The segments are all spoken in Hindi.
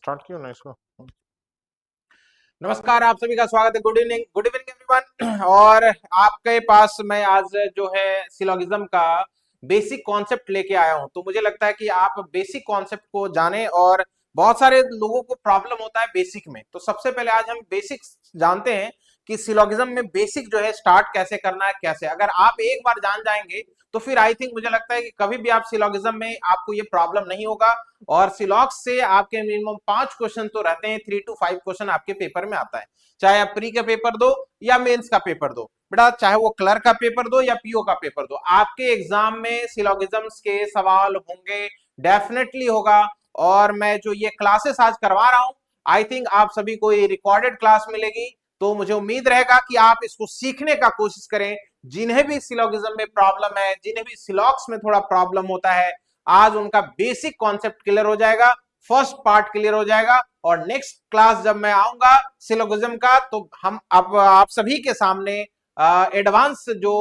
स्टार्ट किया ना इसको। नमस्कार, आप सभी का स्वागत है। Good evening everyone. और आपके पास मैं आज जो है सिलोगिज्म का बेसिक कॉन्सेप्ट लेके आया हूं। तो मुझे लगता है कि आप बेसिक कॉन्सेप्ट को जाने, और बहुत सारे लोगों को प्रॉब्लम होता है बेसिक में। तो सबसे पहले आज हम बेसिक जानते हैं कि सिलोगिज्म में बेसिक जो है स्टार्ट कैसे करना है। कैसे अगर आप एक बार जान जाएंगे तो फिर आई थिंक मुझे लगता है कि कभी भी आप सिलोगिज्म में आपको ये प्रॉब्लम नहीं होगा। और सिलॉक्स से आपके मिनिमम 5 क्वेश्चन तो रहते हैं, 3 to 5 क्वेश्चन आपके पेपर में आता है। चाहे आप प्री का पेपर दो या मेंस का पेपर दो बेटा, चाहे वो क्लर्क का पेपर दो या पीओ का पेपर दो, आपके एग्जाम में सिलोगिज्म्स के सवाल होंगे, डेफिनेटली होगा। और मैं जो ये क्लासेस आज करवा रहा हूं, आई थिंक आप सभी को ये रिकॉर्डेड क्लास मिलेगी। तो मुझे उम्मीद रहेगा कि आप इसको सीखने का कोशिश करें। जिन्हें भी सिलोगिज्म में प्रॉब्लम है, जिन्हें भी सिलॉक्स में थोड़ा प्रॉब्लम होता है, आज उनका बेसिक कॉन्सेप्ट क्लियर हो जाएगा, फर्स्ट पार्ट क्लियर हो जाएगा। और नेक्स्ट क्लास जब मैं आऊंगा सिलोगिज्म का, तो हम आप सभी के सामने एडवांस जो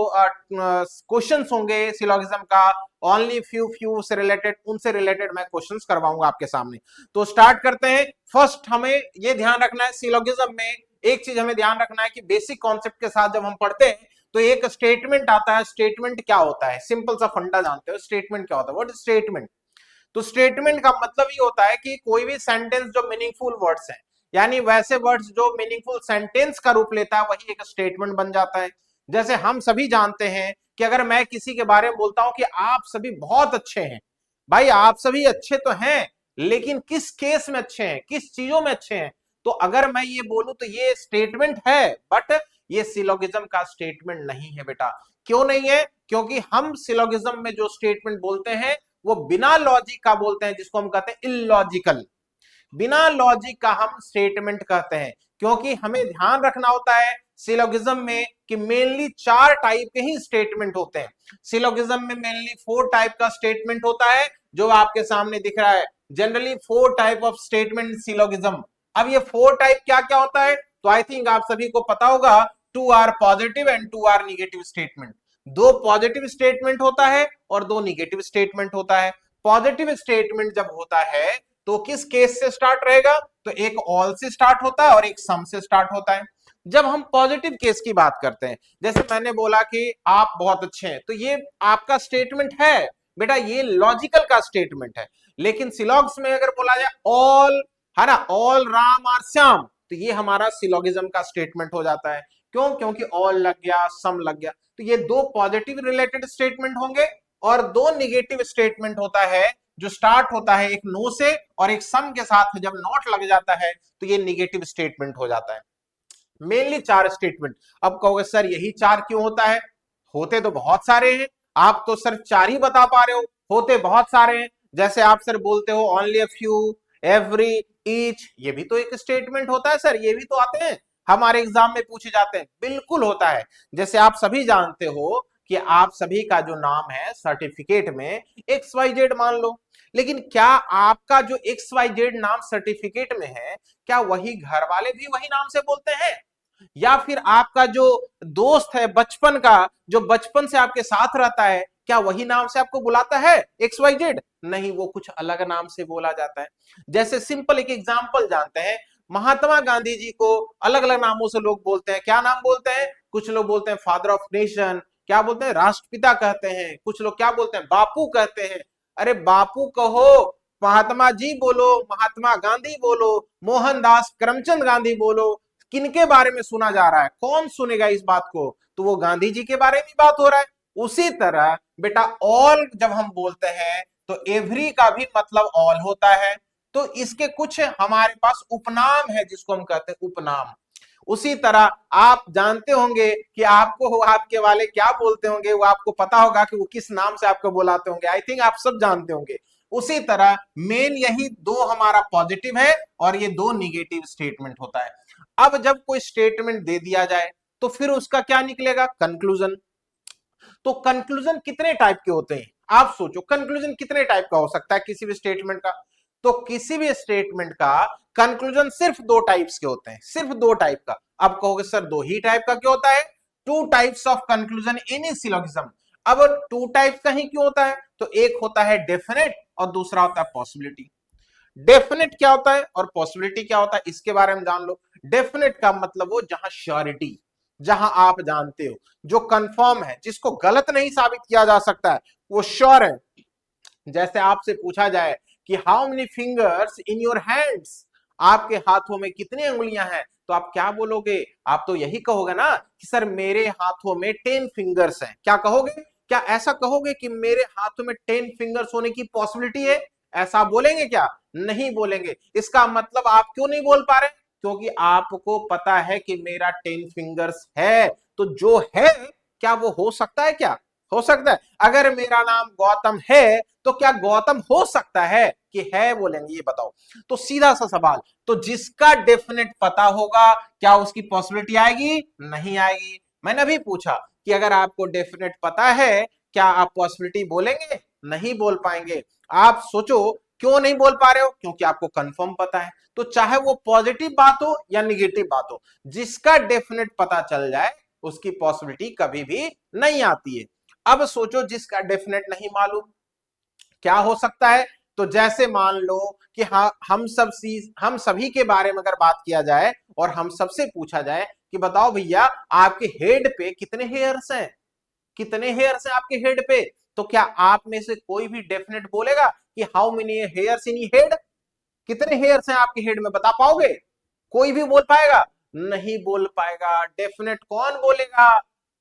क्वेश्चंस होंगे सिलोगिज्म का, ओनली फ्यू से रिलेटेड, उनसे रिलेटेड मैं क्वेश्चंस करवाऊंगा आपके सामने। तो स्टार्ट करते हैं। फर्स्ट हमें ये ध्यान रखना है, सिलोगिज्म में एक चीज हमें ध्यान रखना है कि बेसिक कॉन्सेप्ट के साथ जब हम पढ़ते हैं तो एक स्टेटमेंट आता है। स्टेटमेंट क्या होता है? सिंपल सा फंडा जानते हो स्टेटमेंट क्या होता है? What is statement? तो स्टेटमेंट का मतलब ये होता है कि कोई भी सेंटेंस जो मीनिंगफुल वर्ड्स हैं, यानी वैसे वर्ड्स जो मीनिंगफुल सेंटेंस का रूप लेता है, वही एक स्टेटमेंट बन जाता है। जैसे हम सभी जानते हैं कि अगर मैं किसी के बारे में बोलता हूं कि आप सभी बहुत अच्छे हैं, भाई आप सभी अच्छे तो हैं, लेकिन किस केस में अच्छे हैं, किस चीजों में अच्छे हैं? तो अगर मैं ये बोलूं तो ये स्टेटमेंट है, बट ये सिलोगिज्म का स्टेटमेंट नहीं है बेटा। क्यों नहीं है? क्योंकि हम सिलोगिज्म में जो स्टेटमेंट बोलते हैं वो बिना लॉजिक का बोलते हैं, जिसको हम कहते हैं इलॉजिकल। बिना लॉजिक का हम स्टेटमेंट कहते हैं। क्योंकि हमें ध्यान रखना होता है सिलोगिज्म में कि मेनली 4 टाइप के ही स्टेटमेंट होते हैं। सिलोगिज्म में मेनली 4 टाइप का स्टेटमेंट होता है, जो आपके सामने दिख रहा है। Generally 4 type of statement syllogism. अब ये 4 टाइप क्या क्या होता है? तो आई थिंक आप सभी को पता होगा, 2 are positive and 2 are negative statement. 2 positive statement होता है और 2 निगेटिव स्टेटमेंट होता है। पॉजिटिव स्टेटमेंट जब होता है तो किस केस से स्टार्ट रहेगा? तो एक ऑल से स्टार्ट होता है और एक सम से स्टार्ट होता है। जब हम पॉजिटिव केस की बात करते हैं, जैसे मैंने बोला कि आप बहुत अच्छे हैं, तो ये आपका स्टेटमेंट है बेटा, ये लॉजिकल का स्टेटमेंट है। लेकिन सिलॉग्स में अगर बोला जाए ऑल, है ना, ऑल राम आर श्याम, तो ये हमारा सिलोगिज्म का स्टेटमेंट हो जाता है। क्यों? क्योंकि ऑल लग गया, सम लग गया। तो ये 2 पॉजिटिव रिलेटेड स्टेटमेंट होंगे और 2 निगेटिव स्टेटमेंट होता है, जो स्टार्ट होता है एक नो से और एक सम के साथ जब नॉट लग जाता है तो ये निगेटिव स्टेटमेंट हो जाता है। Mainly 4 statement. अब कहोगे सर यही 4 क्यों होता है? होते तो बहुत सारे हैं, आप तो सिर्फ 4 ही बता पा रहे हो, होते बहुत सारे हैं। जैसे आप सर बोलते हो only a few, every, each, ये भी तो एक स्टेटमेंट होता है सर, ये भी तो आते हैं, हमारे एग्जाम में पूछे जाते हैं। बिल्कुल होता है। जैसे आप सभी जानते हो कि आप सभी का जो नाम है सर्टिफिकेट में XYZ मान लो, लेकिन क्या आपका जो XYZ नाम सर्टिफिकेट में है, क्या वही घर वाले भी वही नाम से बोलते हैं? या फिर आपका जो दोस्त है बचपन का, जो बचपन से आपके साथ रहता है, क्या वही नाम से आपको बुलाता है XYZ? नहीं, वो कुछ अलग नाम से बोला जाता है। जैसे सिंपल एक एग्जांपल जानते हैं, महात्मा गांधी जी को अलग अलग नामों से लोग बोलते हैं। क्या नाम बोलते हैं? कुछ लोग बोलते हैं फादर ऑफ नेशन, क्या बोलते हैं राष्ट्रपिता कहते हैं, कुछ लोग क्या बोलते हैं बापू कहते हैं। अरे बापू कहो, महात्मा जी बोलो, महात्मा गांधी बोलो, मोहनदास करमचंद गांधी बोलो, किनके बारे में सुना जा रहा है? कौन सुनेगा इस बात को? तो वो गांधी जी के बारे में बात हो रहा है। उसी तरह बेटा ऑल जब हम बोलते हैं तो एवरी का भी मतलब ऑल होता है। तो इसके कुछ हमारे पास उपनाम है, जिसको हम कहते हैं उपनाम। उसी तरह आप जानते होंगे कि आपको आपके वाले क्या बोलते होंगे, वो आपको पता होगा कि वो किस नाम से आपको बुलाते होंगे। आई थिंक आप सब जानते होंगे। उसी तरह मेन यही 2 हमारा पॉजिटिव है और ये 2 निगेटिव स्टेटमेंट होता है। अब जब कोई स्टेटमेंट दे दिया जाए तो फिर उसका क्या निकलेगा? कंक्लूजन। तो कंक्लूजन कितने टाइप के होते हैं? आप सोचो कंक्लूजन कितने टाइप का हो सकता है किसी भी स्टेटमेंट का? तो किसी भी स्टेटमेंट का कंक्लूजन सिर्फ 2 टाइप्स के होते हैं, सिर्फ 2 टाइप का। अब कहोगे सर 2 ही टाइप का क्यों होता है? 2 types of conclusion in A syllogism. अब 2 टाइप्स का ही क्यों होता है? तो एक होता है डेफिनेट और दूसरा होता है पॉसिबिलिटी। डेफिनेट क्या होता है और पॉसिबिलिटी क्या होता है इसके बारे में जान लो। डेफिनेट का मतलब वो जहां श्योरिटी, जहां आप जानते हो, जो कंफर्म है, जिसको गलत नहीं साबित किया जा सकता है, वो श्योर है। जैसे आपसे पूछा जाए कि how many fingers in your hands, आपके हाथों में कितनी अंगुलियां हैं, तो आप क्या बोलोगे? आप तो यही कहोगे ना कि सर मेरे हाथों में 10 फिंगर्स हैं। क्या कहोगे? क्या ऐसा कहोगे कि मेरे हाथों में 10 फिंगर्स होने की पॉसिबिलिटी है? ऐसा बोलेंगे क्या? नहीं बोलेंगे। इसका मतलब आप क्यों नहीं बोल पा रहे? क्योंकि आपको पता है कि मेरा 10 फिंगर्स है। तो जो है, क्या वो हो सकता है? क्या हो सकता है? अगर मेरा नाम गौतम है तो क्या गौतम हो सकता है कि है बोलेंगे? ये बताओ। तो सीधा सा सवाल, तो जिसका डेफिनेट पता होगा क्या उसकी पॉसिबिलिटी आएगी? नहीं आएगी। मैंने अभी पूछा कि अगर आपको डेफिनेट पता है क्या आप पॉसिबिलिटी बोलेंगे? नहीं बोल पाएंगे। आप सोचो क्यों नहीं बोल पा रहे हो? क्योंकि आपको कंफर्म पता है। तो चाहे वो पॉजिटिव बात हो या निगेटिव बात हो, जिसका डेफिनेट पता चल जाए उसकी पॉसिबिलिटी कभी भी नहीं आती है। अब सोचो जिसका डेफिनेट नहीं मालूम, क्या हो सकता है? तो जैसे मान लो कि हाँ, हम सभी के बारे में अगर बात किया जाए और हम सबसे पूछा जाए कि बताओ भैया आपके हेड पे कितने हेयर्स हैं, कितने हेयर्स हैं आपके हेड पे, तो क्या आप में से कोई भी डेफिनेट बोलेगा कि how many hairs in head? कितने हेयर्स हैं आपके हेड में, बता पाओगे? कोई भी बोल पाएगा? नहीं बोल पाएगा। डेफिनेट कौन बोलेगा?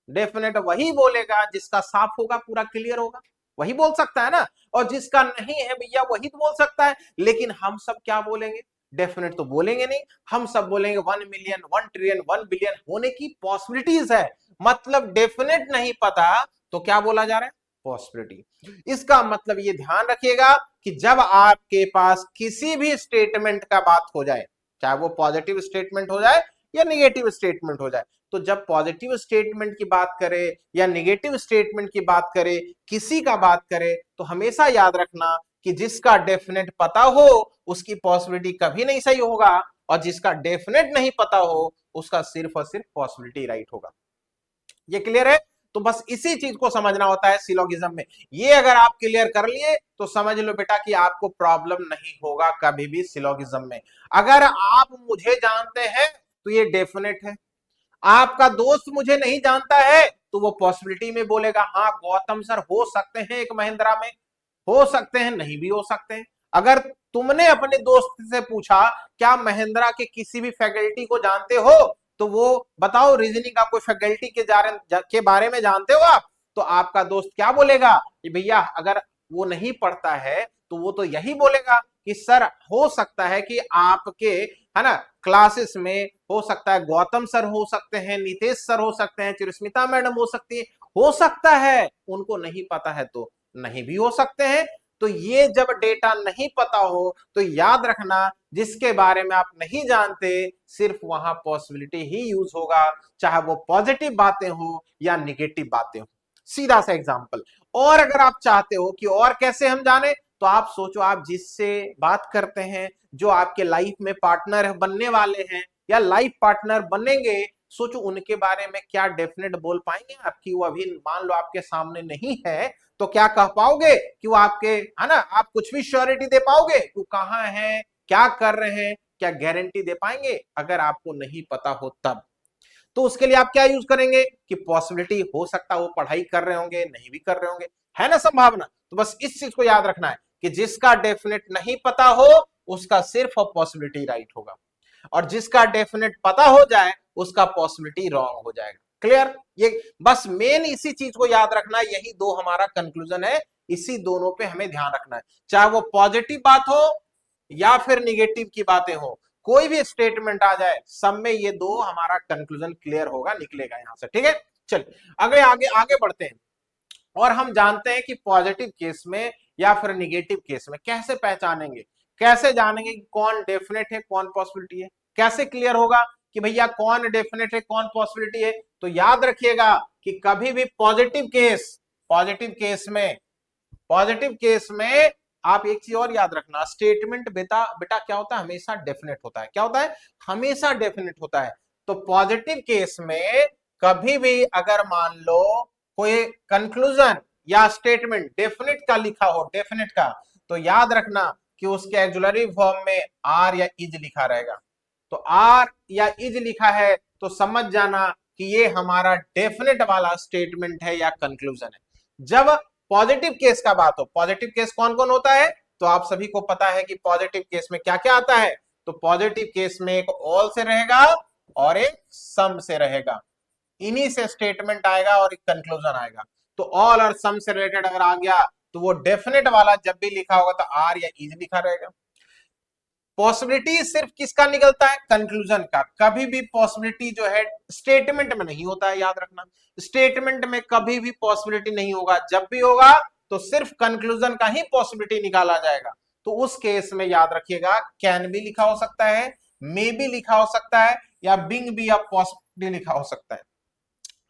डेफिनेट वही बोलेगा जिसका साफ होगा, पूरा क्लियर होगा, वही बोल सकता है ना। और जिसका नहीं है भैया वही तो बोल सकता है। लेकिन हम सब क्या बोलेंगे? डेफिनेट तो बोलेंगे नहीं। हम सब बोलेंगे 1 मिलियन, 1 ट्रिलियन, 1 बिलियन होने की पॉसिबिलिटीज है। मतलब डेफिनेट नहीं पता तो क्या बोला जा रहा है? पॉसिबिलिटी। इसका मतलब ये ध्यान रखिएगा कि जब आपके पास किसी भी स्टेटमेंट का बात हो जाए, चाहे वो पॉजिटिव स्टेटमेंट हो जाए या निगेटिव स्टेटमेंट हो जाए, तो जब पॉजिटिव स्टेटमेंट की बात करें या निगेटिव स्टेटमेंट की बात करें, किसी का बात करें, तो हमेशा याद रखना कि जिसका डेफिनेट पता हो उसकी पॉसिबिलिटी कभी नहीं सही होगा, और जिसका डेफिनेट नहीं पता हो उसका सिर्फ और सिर्फ पॉसिबिलिटी राइट होगा। ये क्लियर है? तो बस इसी चीज को समझना होता है सिलोगिज्म में। ये अगर आप क्लियर कर लिए तो समझ लो बेटा कि आपको प्रॉब्लम नहीं होगा कभी भी सिलोगिज्म में। अगर आप मुझे जानते हैं तो ये डेफिनेट है, आपका दोस्त मुझे नहीं जानता है तो वो पॉसिबिलिटी में बोलेगा हाँ गौतम सर हो सकते हैं एक महिंद्रा में, हो सकते हैं नहीं भी हो सकते हैं। अगर तुमने अपने दोस्त से पूछा क्या महिंद्रा के किसी भी फैकल्टी को जानते हो, तो वो बताओ रीजनिंग का कोई फैकल्टी के बारे में जानते हो आप, तो आपका दोस्त क्या बोलेगा कि भैया अगर वो नहीं पढ़ता है तो वो तो यही बोलेगा कि सर हो सकता है कि आपके, है ना, क्लासेस में हो सकता है गौतम सर हो सकते हैं, नितेश सर हो सकते हैं, चिरस्मिता मैडम हो सकती है, हो सकता है। उनको नहीं पता है तो नहीं भी हो सकते हैं। तो ये जब डेटा नहीं पता हो तो याद रखना जिसके बारे में आप नहीं जानते सिर्फ वहां पॉसिबिलिटी ही यूज होगा, चाहे वो पॉजिटिव बातें हो या निगेटिव बातें हो। सीधा सा एग्जांपल। और अगर आप चाहते हो कि और कैसे हम जाने, तो आप सोचो आप जिससे बात करते हैं, जो आपके लाइफ में पार्टनर बनने वाले हैं या लाइफ पार्टनर बनेंगे, सोचो उनके बारे में क्या डेफिनेट बोल पाएंगे आपकी? वो अभी मान लो आपके सामने नहीं है तो क्या कह पाओगे कि वो आपके, है ना, आप कुछ भी श्योरिटी दे पाओगे कि कहाँ है, क्या कर रहे हैं? क्या गारंटी दे पाएंगे? अगर आपको नहीं पता हो तब। तो उसके लिए आप क्या यूज करेंगे कि पॉसिबिलिटी हो सकता है वो पढ़ाई कर रहे होंगे, नहीं भी कर रहे होंगे, है ना संभावना। तो बस इस चीज को याद रखना है कि जिसका डेफिनेट नहीं पता हो उसका सिर्फ पॉसिबिलिटी राइट होगा, और जिसका डेफिनेट पता हो जाए उसका पॉसिबिलिटी रॉन्ग हो जाएगा। क्लियर? ये बस मेन इसी चीज को याद रखना है। यही दो हमारा कंक्लूजन है, इसी दोनों पे हमें ध्यान रखना है, चाहे वो पॉजिटिव बात हो या फिर निगेटिव की बातें हो, कोई भी स्टेटमेंट आ जाए सब में ये दो हमारा कंक्लूजन क्लियर होगा, निकलेगा यहां से। ठीक है, चलिए आगे आगे आगे बढ़ते हैं। और हम जानते हैं कि पॉजिटिव केस में या फिर निगेटिव केस में कैसे पहचानेंगे, कैसे जानेंगे कि कौन डेफिनेट है कौन पॉसिबिलिटी है, कैसे क्लियर होगा कि भैया कौन डेफिनेट है कौन पॉसिबिलिटी है? तो याद रखिएगा कि कभी भी पॉजिटिव केस में आप एक चीज और याद रखना, स्टेटमेंट बेटा बेटा क्या होता है? हमेशा डेफिनेट होता है। क्या होता है? हमेशा डेफिनेट होता है। तो पॉजिटिव केस में कभी भी अगर मान लो कोई कंक्लूजन या स्टेटमेंट डेफिनेट का लिखा हो, डेफिनेट का, तो याद रखना कि उसके एक्जुलरी फॉर्म में आर या इज लिखा रहेगा। तो आर या इज लिखा है तो समझ जाना कि ये हमारा डेफिनेट वाला स्टेटमेंट है या कंक्लूजन है। जब पॉजिटिव केस का बात हो, पॉजिटिव केस कौन कौन होता है, तो आप सभी को पता है कि पॉजिटिव केस में क्या क्या आता है। तो पॉजिटिव केस में एक ऑल से रहेगा और एक सम से रहेगा, इन्हीं से स्टेटमेंट आएगा और एक कंक्लूजन आएगा। तो ऑल और सम से रिलेटेड अगर आ गया तो वो डेफिनेट वाला जब भी लिखा होगा तो आर या इज लिखा रहेगा। पॉसिबिलिटी सिर्फ किसका निकलता है, कंक्लूजन का। कभी भी पॉसिबिलिटी जो है स्टेटमेंट में नहीं होता है, याद रखना। स्टेटमेंट में कभी भी पॉसिबिलिटी नहीं होगा, जब भी होगा तो सिर्फ कंक्लूजन का ही पॉसिबिलिटी निकाला जाएगा। तो उस केस में याद रखिएगा कैन भी लिखा हो सकता है, मे भी लिखा हो सकता है, या बिंग भी या पॉसिबिलिटी लिखा हो सकता है।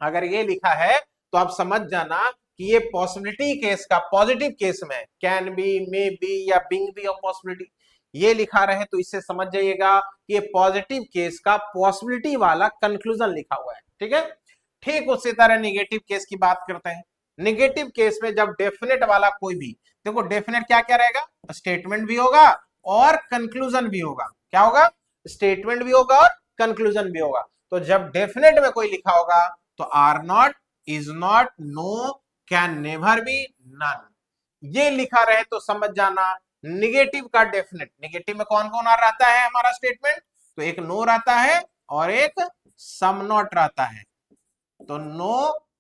अगर ये लिखा है तो आप समझ जाना कि ये पॉसिबिलिटी केस का पॉजिटिव केस में कैन बी, मे बी या बिंग बी और पॉसिबिलिटी ये लिखा रहे तो इससे समझ जाइएगा कि ये पॉजिटिव केस का पॉसिबिलिटी वाला कंक्लूजन लिखा हुआ है। ठीक है, ठीक उसी तरह निगेटिव केस की बात करते हैं। निगेटिव केस में जब डेफिनेट वाला कोई भी, देखो डेफिनेट क्या क्या रहेगा, स्टेटमेंट भी होगा और कंक्लूजन भी होगा। क्या होगा, स्टेटमेंट भी होगा और कंक्लूजन भी होगा। तो जब डेफिनेट में कोई लिखा होगा तो are not, is not, no, can never be, none, ये लिखा रहे तो समझ जाना निगेटिव का डेफिनेट। निगेटिव में कौन कौन आ रहता है हमारा स्टेटमेंट, तो एक नो रहता है और एक सम नॉट रहता है। तो नो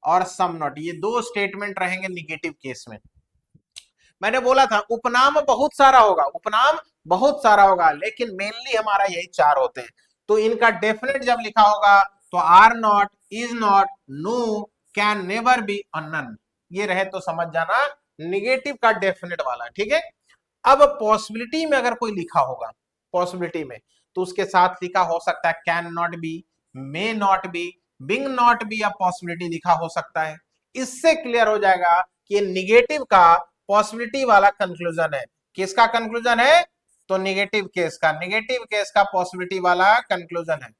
और सम नॉट ये दो स्टेटमेंट रहेंगे निगेटिव केस में। मैंने बोला था उपनाम बहुत सारा होगा, उपनाम बहुत सारा होगा, लेकिन मेनली हमारा यही चार होते हैं। तो इनका डेफिनेट जब लिखा होगा तो are not, is not, no, can never be और नन, ये रहे तो समझ जाना निगेटिव का डेफिनेट वाला। ठीक है, अब पॉसिबिलिटी में अगर कोई लिखा होगा, पॉसिबिलिटी में तो उसके साथ लिखा हो सकता है can not be, may not be, being not be या पॉसिबिलिटी लिखा हो सकता है। इससे क्लियर हो जाएगा कि ये निगेटिव का पॉसिबिलिटी वाला कंक्लूजन है। किसका कंक्लूजन है, तो निगेटिव केस का, निगेटिव केस का पॉसिबिलिटी वाला कंक्लूजन है।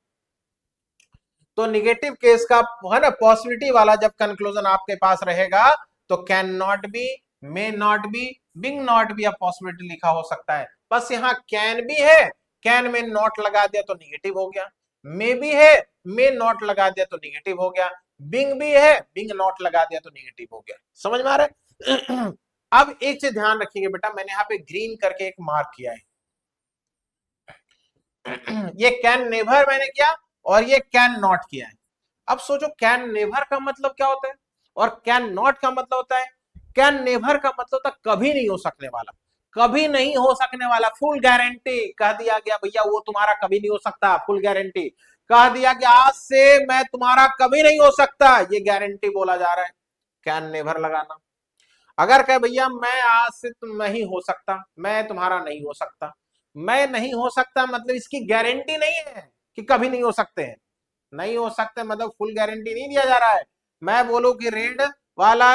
तो निगेटिव केस का है ना पॉसिबिलिटी वाला जब कंक्लूजन आपके पास रहेगा तो can not be, may not be, being not be या पॉसिबिलिटी लिखा हो सकता है। बस यहाँ कैन भी है, कैन में नॉट लगा दिया तो निगेटिव हो गया, मे भी है, मे नॉट लगा दिया तो निगेटिव हो गया, बिंग भी है, बिंग नॉट लगा दिया तो निगेटिव हो गया। समझ में आ रहा है? अब एक चीज ध्यान रखिएगा बेटा, मैंने यहाँ पे ग्रीन करके एक मार्क किया है। ये कैन नेवर मैंने किया और ये कैन नॉट किया है। अब सोचो कैन नेवर का मतलब क्या होता है और कैन नॉट का मतलब होता है। कैन नेवर का मतलब होता है कभी नहीं हो सकने वाला, कभी नहीं हो सकने वाला, फुल गारंटी कह दिया गया भैया वो तुम्हारा कभी नहीं हो सकता, फुल गारंटी कह दिया कि आज से मैं तुम्हारा कभी नहीं हो सकता, ये गारंटी बोला जा रहा है। कैन नेवर लगाना, अगर कहे भैया मैं आज से तुम नहीं हो सकता, मैं तुम्हारा नहीं हो सकता, मैं नहीं हो सकता मतलब इसकी गारंटी नहीं है कि कभी नहीं हो सकते हैं, नहीं हो सकते मतलब फुल गारंटी नहीं दिया जा रहा है। मैं बोलूं कि रेड वाला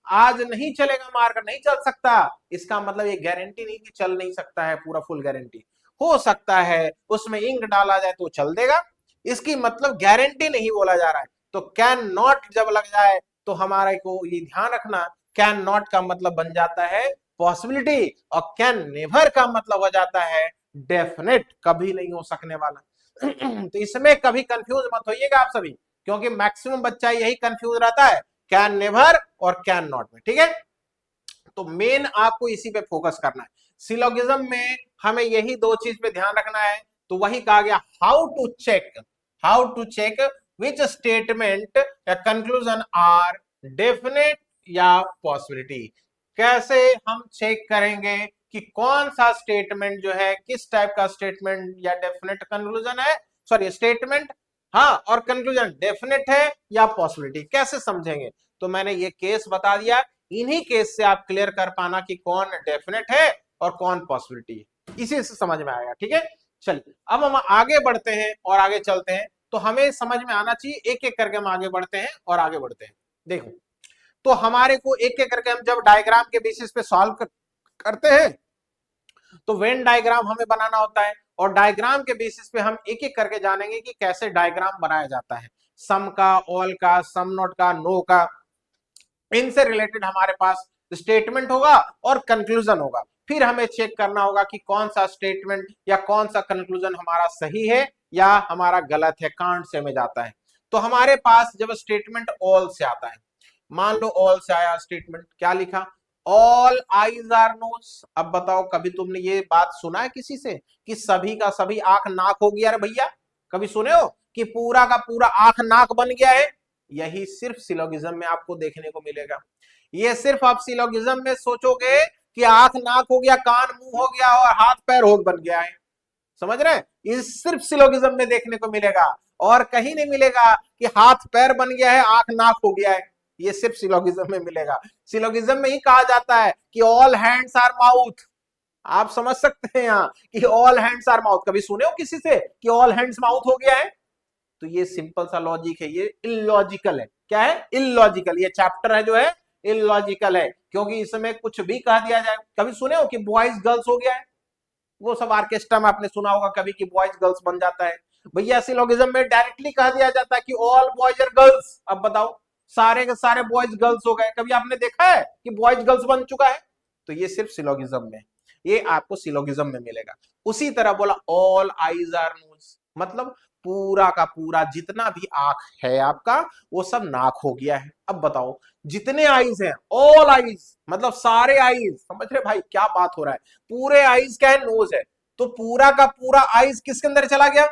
आज नहीं चलेगा, मार्क नहीं चल सकता, इसका मतलब ये गारंटी नहीं कि चल नहीं सकता है, पूरा फुल गारंटी हो सकता है, उसमें इंक डाला जाए तो चल देगा, इसकी मतलब गारंटी नहीं बोला जा रहा है। तो कैन नॉट जब लग जाए तो हमारे को ये ध्यान रखना कैन नॉट का मतलब बन जाता है पॉसिबिलिटी और कैन नेवर का मतलब हो जाता है डेफिनेट, कभी नहीं हो सकने वाला। तो इसमें कभी कंफ्यूज मत होइएगा आप सभी, क्योंकि मैक्सिमम बच्चा यही कंफ्यूज रहता है कैन नेवर और कैन नॉट में। ठीक है, तो मेन आपको इसी पे फोकस करना है। सिलोगिज्म में हमें यही दो चीज पे ध्यान रखना है। तो वही कहा गया how to check which statement या कंक्लूजन आर डेफिनेट या पॉसिबिलिटी। कैसे हम चेक करेंगे कि कौन सा स्टेटमेंट जो है किस टाइप का स्टेटमेंट या डेफिनेट कंक्लूजन है, सॉरी स्टेटमेंट हाँ और कंक्लूजन डेफिनेट है या पॉसिबिलिटी, कैसे समझेंगे। तो मैंने ये केस बता दिया, इन्हीं केस से आप क्लियर कर पाना कि कौन डेफिनेट है और कौन पॉसिबिलिटी है, इसी से समझ में आएगा। ठीक है, चलिए अब हम आगे बढ़ते हैं और आगे चलते हैं। तो हमें समझ में आना चाहिए, एक एक करके हम आगे बढ़ते हैं और आगे बढ़ते हैं। देखो तो हमारे को एक एक करके हम जब डायग्राम के बेसिस पे सॉल्व करते हैं तो वेन डायग्राम हमें बनाना होता है और डायग्राम के बेसिस पे हम एक एक करके जानेंगे कि कैसे डायग्राम बनाया जाता है, सम का, ऑल का, सम नॉट का, नो का, इनसे रिलेटेड हमारे पास स्टेटमेंट होगा और कंक्लूजन होगा। फिर हमें चेक करना होगा कि कौन सा स्टेटमेंट या कौन सा कंक्लूजन हमारा सही है या हमारा गलत है, कांट से में जाता है। तो हमारे पास जब स्टेटमेंट ऑल से आता है, मान लो ऑल से आया स्टेटमेंट, क्या लिखा, ऑल आईज आर नोज। अब बताओ, कभी तुमने ये बात सुना है किसी से कि सभी का सभी आंख नाक हो गया? अरे भैया, कभी सुने हो कि पूरा का पूरा आंख नाक बन गया है? यही सिर्फ सिलोगिज्म में आपको देखने को मिलेगा। ये सिर्फ आप सिलोगिज्म में सोचोगे कि आंख नाक हो गया, कान मुंह हो गया और हाथ पैर हो बन गया है। समझ रहे हैं? ये सिर्फ सिलोगिज्म में देखने को मिलेगा और कहीं नहीं मिलेगा कि हाथ पैर बन गया है, आंख नाक हो गया है। ये सिर्फ सिलोगिज्म में मिलेगा। सिलोगिज्म में ही कहा जाता है कि ऑल हैंड्स आर माउथ। आप समझ सकते हैं यहाँ कि ऑल हैंड्स आर माउथ। कभी सुने हो किसी से कि ऑल हैंड्स माउथ हो गया है? तो ये सिंपल सा लॉजिक है, ये इलॉजिकल है। क्या है? इलॉजिकल। ये चैप्टर है जो है इलॉजिकल है, क्योंकि इसमें कुछ भी कह दिया जाए। कभी सुने हो कि बॉयज गर्ल्स हो गया है? वो सब ऑर्केस्ट्रा में आपने सुना होगा कभी कि बॉयज गर्ल्स बन जाता है। भैया सिलोगिज्म में डायरेक्टली कह दिया जाता है कि ऑल बॉयज आर गर्ल्स। अब बताओ, सारे के सारे बॉयज गर्ल्स हो गए। कभी आपने देखा है कि बॉयज गर्ल्स बन चुका है? तो ये सिर्फ सिलोगिज्म में, ये आपको सिलोगिज्म में मिलेगा। उसी तरह बोला ऑल आईज आर नोज, मतलब पूरा का पूरा जितना भी आंख है आपका वो सब नाक हो गया है। अब बताओ, जितने आईज हैं, ऑल आईज मतलब सारे आईज। समझ रहे भाई क्या बात हो रहा है? पूरे आईज क्या है? नोज है। तो पूरा का पूरा आईज किसके अंदर चला गया?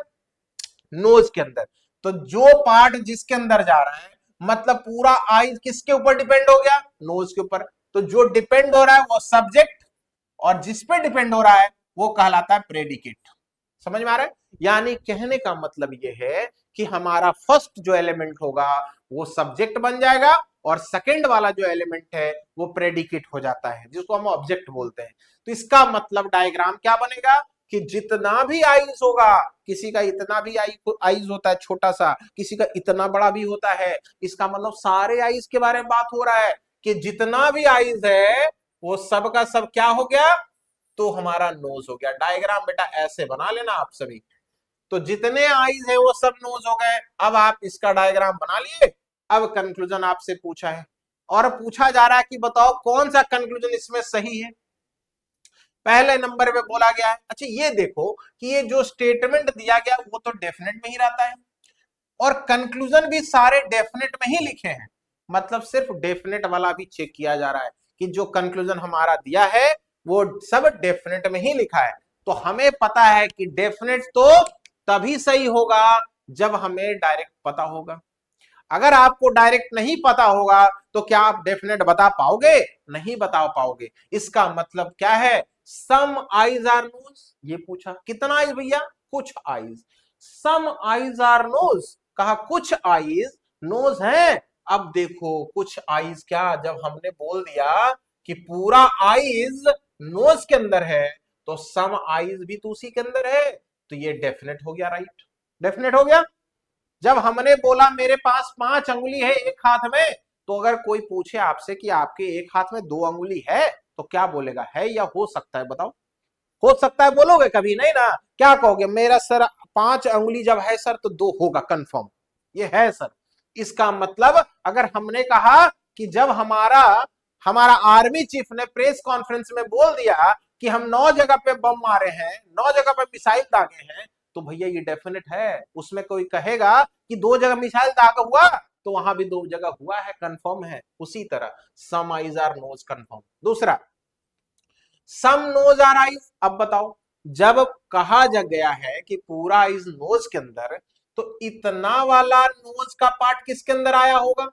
नोज के अंदर। तो जो पार्ट जिसके अंदर जा रहा है, मतलब पूरा आईज किसके ऊपर डिपेंड हो गया? नोज के ऊपर। तो जो डिपेंड हो रहा है वो सब्जेक्ट, और जिस पे डिपेंड हो रहा है वो कहलाता है प्रेडिकेट। समझ में आ रहा है? यानी कहने का मतलब ये है कि हमारा फर्स्ट जो एलिमेंट होगा वो सब्जेक्ट बन जाएगा और सेकंड वाला जो एलिमेंट है वो प्रेडिकेट हो जाता है, जिसको हम ऑब्जेक्ट बोलते हैं। तो इसका मतलब डायग्राम क्या बनेगा कि जितना भी आईज होगा, किसी का इतना भी आईज होता है छोटा सा, किसी का इतना बड़ा भी होता है। इसका मतलब सारे आईज के बारे में बात हो रहा है कि जितना भी आईज है वो सब का सब क्या हो गया? तो हमारा नोज हो गया। डायग्राम बेटा ऐसे बना लेना आप सभी। तो जितने आईज है वो सब नोज हो गए। अब आप इसका डायग्राम बना लिए। अब कंक्लूजन आपसे पूछा है और पूछा जा रहा है कि बताओ कौन सा कंक्लूजन इसमें सही है। पहले नंबर पे बोला गया है, अच्छा ये देखो कि ये जो स्टेटमेंट दिया गया वो तो डेफिनेट में ही रहता है और कंक्लूजन भी सारे डेफिनेट में ही लिखे हैं। मतलब सिर्फ डेफिनेट वाला भी चेक किया जा रहा है कि जो कंक्लूजन हमारा दिया है वो सब डेफिनेट में ही लिखा है। तो हमें पता है कि डेफिनेट तो तभी सही होगा जब हमें डायरेक्ट पता होगा। अगर आपको डायरेक्ट नहीं पता होगा तो क्या आप डेफिनेट बता पाओगे? नहीं बता पाओगे। इसका मतलब क्या है? Some eyes are nose. ये पूछा कितना आईज भैया? कुछ eyes. Some eyes are nose, कहा कुछ आईज नोज हैं। अब देखो कुछ आईज, क्या जब हमने बोल दिया कि पूरा आईज नोज के अंदर है तो सम आईज भी तो उसी के अंदर है। तो ये डेफिनेट हो गया, राइट? डेफिनेट हो गया। जब हमने बोला मेरे पास 5 अंगुली है एक हाथ में, तो अगर कोई पूछे आपसे कि आपके एक हाथ में 2 अंगुली है तो क्या बोलेगा? है या हो सकता है? बताओ। हो सकता है बोलोगे? कभी नहीं ना। क्या कहोगे? मेरा सर 5 अंगुली जब है सर तो 2 होगा कंफर्म। ये है सर। इसका मतलब अगर हमने कहा कि जब हमारा हमारा आर्मी चीफ ने प्रेस कॉन्फ्रेंस में बोल दिया कि हम 9 जगह पे बम मारे हैं, 9 जगह पे मिसाइल दागे हैं, तो भैया ये डेफिनेट है। उसमें कोई कहेगा कि 2 जगह मिसाइल दागा हुआ तो वहां भी 2 जगह हुआ है, कंफर्म है। उसी तरह सम आइज आर नोज, कंफर्म। दूसरा, सम नोज आर आइज। अब बताओ, जब कहा जा गया है कि पूरा आइज नोज के अंदर, तो इतना वाला नोज का पार्ट किसके अंदर आया होगा?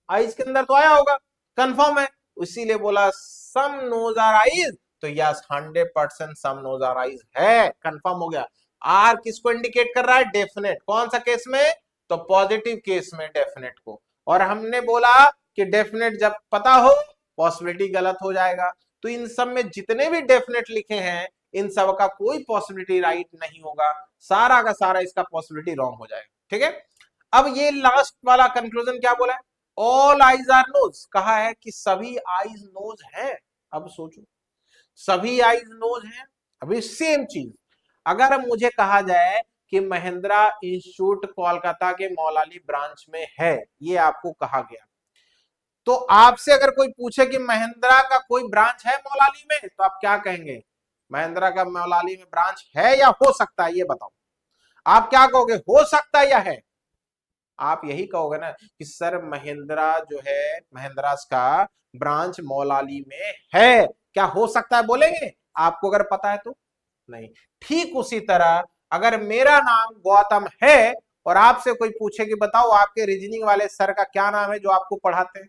आइज के अंदर तो आया होगा, कंफर्म है। इसीलिए बोला सम नोज आर आइज। तो yes, 100% some nose are eyes है, कंफर्म हो गया। आर किसको इंडिकेट कर रहा है? डेफिनेट। कौन सा केस में? तो पॉजिटिव केस में डेफिनेट को। और हमने बोला कि डेफिनेट जब पता हो पॉसिबिलिटी गलत हो जाएगा। तो इन सब में जितने भी डेफिनेट लिखे हैं इन सब का कोई पॉसिबिलिटी राइट नहीं होगा, सारा का सारा इसका पॉसिबिलिटी रॉन्ग हो जाएगा। ठीक है। अब ये लास्ट वाला कंक्लूजन क्या बोला है? All eyes are nose. कहा है कि सभी आईज नोज हैं। अब सोचो, सभी आईज नोज हैं। अभी सेम चीज अगर मुझे कहा जाए कि महिंद्रा इंस्टीट्यूट कोलकाता के मौलाली ब्रांच में है, ये आपको कहा गया, तो आपसे अगर कोई पूछे कि महिंद्रा का कोई ब्रांच है मौलाली में, तो आप क्या कहेंगे? महिंद्रा का मौलाली में ब्रांच है या हो सकता है, ये बताओ। आप क्या कहोगे, हो सकता है या है? आप यही कहोगे ना कि सर महिंद्रा जो है, महिंद्रा का ब्रांच मौलाली में है, क्या हो सकता है बोलेंगे आपको अगर पता है तो? नहीं। ठीक उसी तरह अगर मेरा नाम गौतम है और आपसे कोई पूछे कि बताओ आपके रीजनिंग वाले सर का क्या नाम है जो आपको पढ़ाते हैं,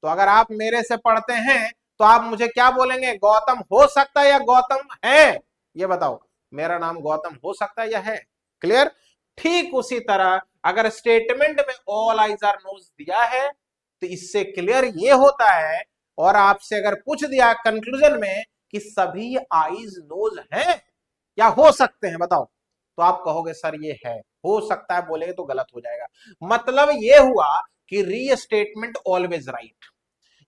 तो अगर आप मेरे से पढ़ते हैं तो आप मुझे क्या बोलेंगे, गौतम हो सकता है या गौतम है? ये बताओ, मेरा नाम गौतम हो सकता है या है? क्लियर? ठीक उसी तरह अगर स्टेटमेंट में ऑल आइज आर नोज दिया है तो इससे क्लियर ये होता है, और आपसे अगर पूछ दिया कंक्लूजन में कि सभी आइज नोज हैं या हो सकते हैं, बताओ, तो आप कहोगे सर ये है, हो सकता है बोलेगे तो गलत हो जाएगा। मतलब ये हुआ कि री स्टेटमेंट ऑलवेज राइट,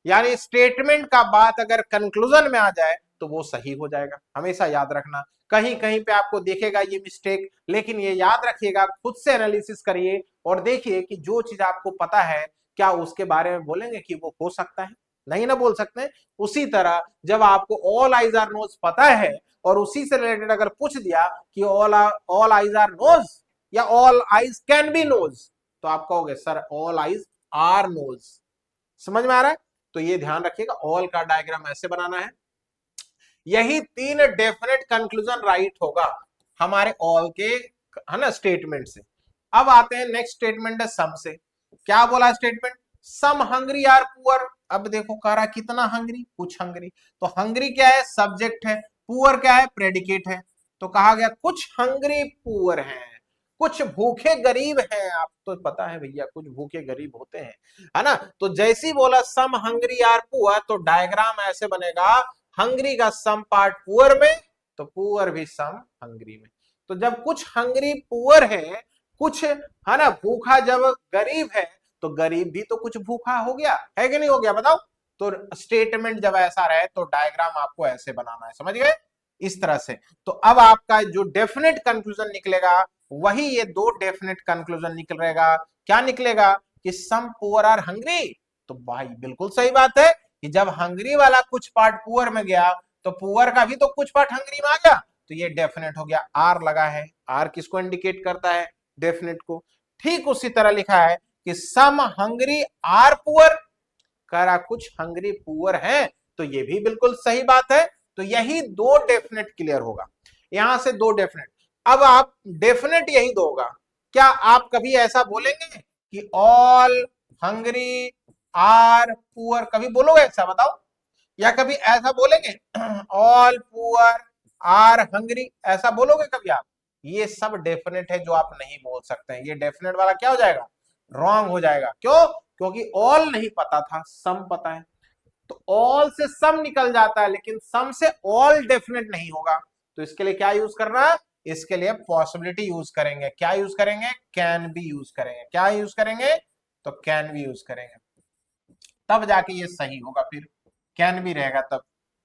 यानी स्टेटमेंट का बात अगर कंक्लूजन में आ जाए तो वो सही हो जाएगा। हमेशा याद रखना, कहीं कहीं पे आपको दिखेगा ये मिस्टेक, लेकिन ये याद रखिएगा, खुद से एनालिसिस करिए और देखिए कि जो चीज आपको पता है क्या उसके बारे में बोलेंगे कि वो हो सकता है? नहीं ना बोल सकते। उसी तरह जब आपको ऑल आइज आर नोज पता है और उसी से रिलेटेड अगर पूछ दिया कि ऑल आइज आर नोज या all eyes can be nose, तो आप कहोगे sir all eyes are nose. समझ में आ रहा है? तो ये ध्यान रखिएगा, ऑल का डायग्राम ऐसे बनाना है। यही 3 डेफिनेट कंक्लूजन राइट होगा हमारे ऑल के, है ना, स्टेटमेंट से। अब आते हैं नेक्स्ट स्टेटमेंट है सम से। क्या बोला statement? Some hungry are poor. अब देखो कह रहा कितना हंग्री, कुछ हंग्री। तो हंग्री क्या है? सब्जेक्ट है। पुअर क्या है? प्रेडिकेट है। तो कहा गया कुछ हंग्री पुअर हैं, कुछ भूखे गरीब हैं। आप तो पता है भैया कुछ भूखे गरीब होते हैं, है ना। तो जैसी बोला सम हंग्री आर पुअर, तो डायग्राम ऐसे बनेगा, हंग्री का सम पार्ट पुअर में तो पुअर भी सम हंग्री में। तो जब कुछ हंग्री पुअर है, कुछ, है ना, भूखा जब गरीब है, तो गरीब भी तो कुछ भूखा हो गया है कि नहीं हो गया, बताओ। तो स्टेटमेंट जब ऐसा रहे तो डायग्राम आपको ऐसे बनाना है, समझ गए, इस तरह से। तो अब आपका जो डेफिनेट कंक्लूजन निकलेगा वही ये 2 डेफिनेट कंक्लूजन निकलेगा। क्या निकलेगा? कि सम पुअर आर हंग्री। तो भाई बिल्कुल सही बात है कि जब हंग्री वाला कुछ पार्ट पुअर में गया तो पुअर का भी तो कुछ पार्ट हंग्री में आ गया, तो ये डेफिनेट हो गया। आर लगा है, आर किसको इंडिकेट करता है? डेफिनेट को। ठीक उसी तरह लिखा है कि सम हंग्री आर पुअर, कह रहा कुछ हंग्री पुअर हैं, तो ये भी बिल्कुल सही बात है। तो यही 2 डेफिनेट क्लियर होगा, यहां से 2 डेफिनेट। अब आप डेफिनेट यही दोगा। क्या आप कभी ऐसा बोलेंगे कि ऑल हंग्री आर पुअर, कभी बोलोगे ऐसा, बताओ? या कभी ऐसा बोलेंगे ऑल पुअर आर हंग्री, ऐसा बोलोगे कभी आप? ये सब डेफिनेट है जो आप नहीं बोल सकते हैं। ये डेफिनेट वाला क्या हो जाएगा? रॉन्ग हो जाएगा। क्यों? क्योंकि ऑल नहीं पता था, सम पता है। तो ऑल से सम निकल जाता है, लेकिन सम से ऑल डेफिनेट नहीं होगा। तो इसके लिए क्या यूज करना है? इसके लिए पॉसिबिलिटी यूज करेंगे। क्या यूज करेंगे? कैन बी यूज करेंगे। क्या यूज करेंगे? तो कैन बी यूज करेंगे, तब जाके ये सही होगा। फिर कैन बी रहेगा तब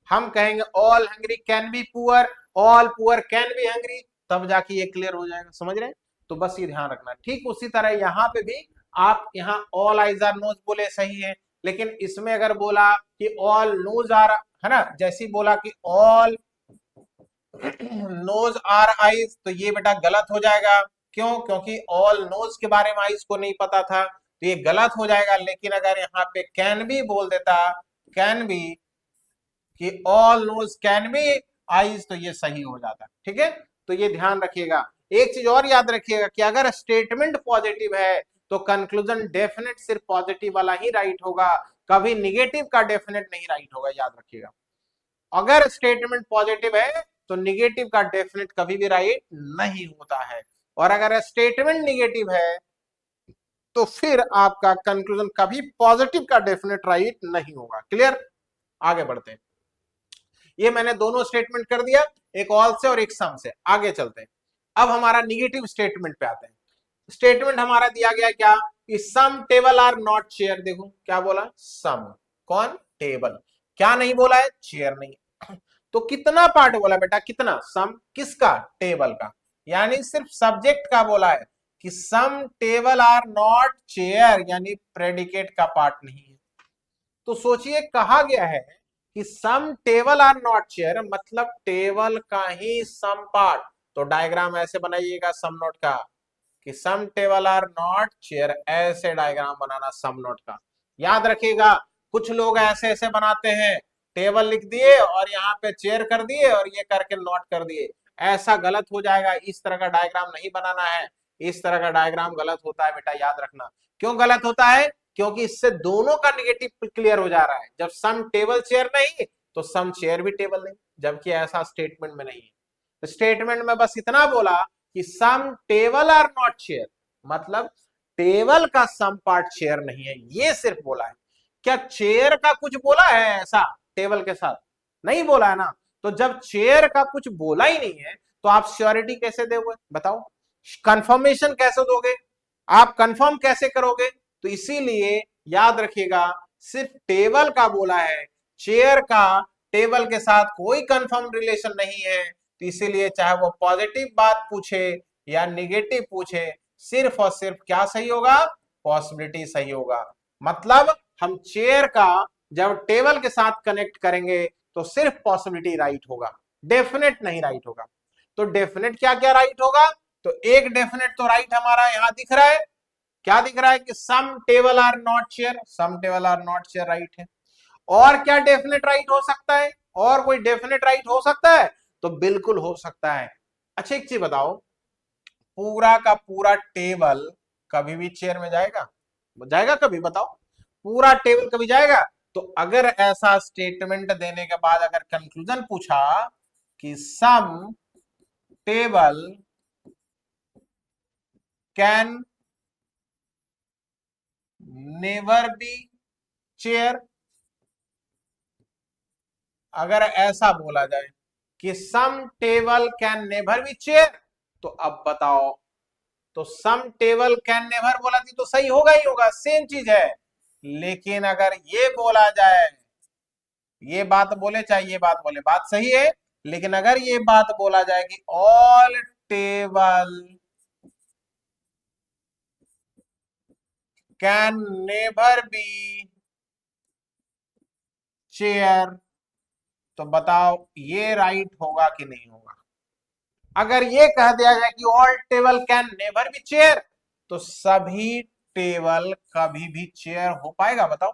हम कहेंगे all hungry can be poor, all poor can be hungry, तब जाके ये क्लियर हो जाएगा। समझ रहे हैं? तो बस ये ध्यान रखना। ठीक उसी तरह यहाँ पे भी आप, यहाँ ऑल आइज आर नोज बोले सही है, लेकिन इसमें अगर बोला कि ऑल नोज आर, है ना, जैसी बोला कि ऑल नोज आर आइज, तो ये बेटा गलत हो जाएगा। क्यों? क्योंकि ऑल नोज के बारे में आइज को नहीं पता था, तो ये गलत हो जाएगा। लेकिन अगर यहाँ पे कैन बी बोल देता, कैन बी, कि all nose can be eyes, तो ये सही हो जाता। ठीक है, तो ये ध्यान रखिएगा। एक चीज और याद रखिएगा कि अगर स्टेटमेंट पॉजिटिव है तो कंक्लूजन डेफिनेट सिर्फ पॉजिटिव वाला ही राइट होगा, कभी निगेटिव का डेफिनेट नहीं राइट होगा, याद रखिएगा। अगर स्टेटमेंट पॉजिटिव है तो निगेटिव का डेफिनेट कभी भी राइट नहीं होता है, और अगर स्टेटमेंट निगेटिव है तो फिर आपका कंक्लूजन कभी पॉजिटिव का डेफिनेट राइट नहीं होगा। क्लियर? आगे बढ़ते हैं। ये मैंने दोनों स्टेटमेंट कर दिया, एक ऑल से और एक सम से। आगे चलते हैं। अब हमारा निगेटिव स्टेटमेंट पे आते हैं। स्टेटमेंट हमारा दिया गया क्या कि some table are not chair. देखो क्या बोला, सम, कौन? टेबल। क्या नहीं बोला है? चेयर नहीं। तो कितना पार्ट बोला बेटा? कितना? सम किसका? टेबल का। यानी सिर्फ सब्जेक्ट का बोला है कि some table are not chair, यानी प्रेडिकेट का पार्ट नहीं है। तो सोचिए कहा गया है कि some table are not chair, मतलब टेबल का ही सम पार्ट। तो डायग्राम ऐसे बनाइएगा सम नोट का कि some table are not chair, ऐसे डायग्राम बनाना सम नोट का। याद रखिएगा कुछ लोग ऐसे ऐसे बनाते हैं, टेबल लिख दिए और यहाँ पे चेयर कर दिए और ये करके नोट कर दिए, ऐसा गलत हो जाएगा। इस तरह का डायग्राम नहीं बनाना है, इस तरह का डायग्राम गलत होता है बेटा, याद रखना। क्यों गलत होता है? क्योंकि इससे दोनों का निगेटिव क्लियर हो जा रहा है। जब सम टेबल चेयर नहीं तो सम चेयर भी टेबल नहीं, जबकि ऐसा स्टेटमेंट में नहीं है। स्टेटमेंट में बस इतना बोला कि some table are not chair, मतलब टेबल का सम पार्ट चेयर नहीं है, ये सिर्फ बोला है। क्या चेयर का कुछ बोला है ऐसा टेबल के साथ? नहीं बोला है ना। तो जब चेयर का कुछ बोला ही नहीं है तो आप श्योरिटी कैसे दोगे बताओ? कंफर्मेशन कैसे दोगे? आप कंफर्म कैसे करोगे? तो इसीलिए याद रखिएगा सिर्फ टेबल का बोला है, चेयर का टेबल के साथ कोई कंफर्म रिलेशन नहीं है। तो इसीलिए चाहे वो पॉजिटिव बात पूछे या निगेटिव पूछे, सिर्फ और सिर्फ क्या सही होगा? पॉसिबिलिटी सही होगा। मतलब हम चेयर का जब टेबल के साथ कनेक्ट करेंगे तो सिर्फ पॉसिबिलिटी राइट होगा, डेफिनेट नहीं राइट होगा। तो डेफिनेट क्या क्या राइट होगा? तो एक डेफिनेट तो राइट हमारा यहां दिख रहा है, क्या दिख रहा है कि some table are not chair, some table are not chair right है। और क्या डेफिनेट राइट हो सकता है? और कोई डेफिनेट राइट हो सकता है? तो बिल्कुल हो सकता है। अच्छा एक चीज बताओ, पूरा का पूरा टेबल कभी भी चेयर में जाएगा? जाएगा कभी? बताओ, पूरा टेबल कभी जाएगा? तो अगर ऐसा स्टेटमेंट देने के बाद अगर कंक्लूजन पूछा कि some table can never be chair, अगर ऐसा बोला जाए कि some table can never be chair, तो अब बताओ, तो सम टेबल कैन नेवर बोला थी तो सही होगा ही होगा, सेम चीज है। लेकिन अगर ये बोला जाए, ये बात बोले चाहे ये बात बोले, बात सही है, लेकिन अगर ये बात बोला जाए कि all table can never be chair, तो बताओ ये राइट होगा कि नहीं होगा? अगर ये कह दिया जाए कि all table can never be chair, तो सभी टेबल कभी भी चेयर हो पाएगा? बताओ,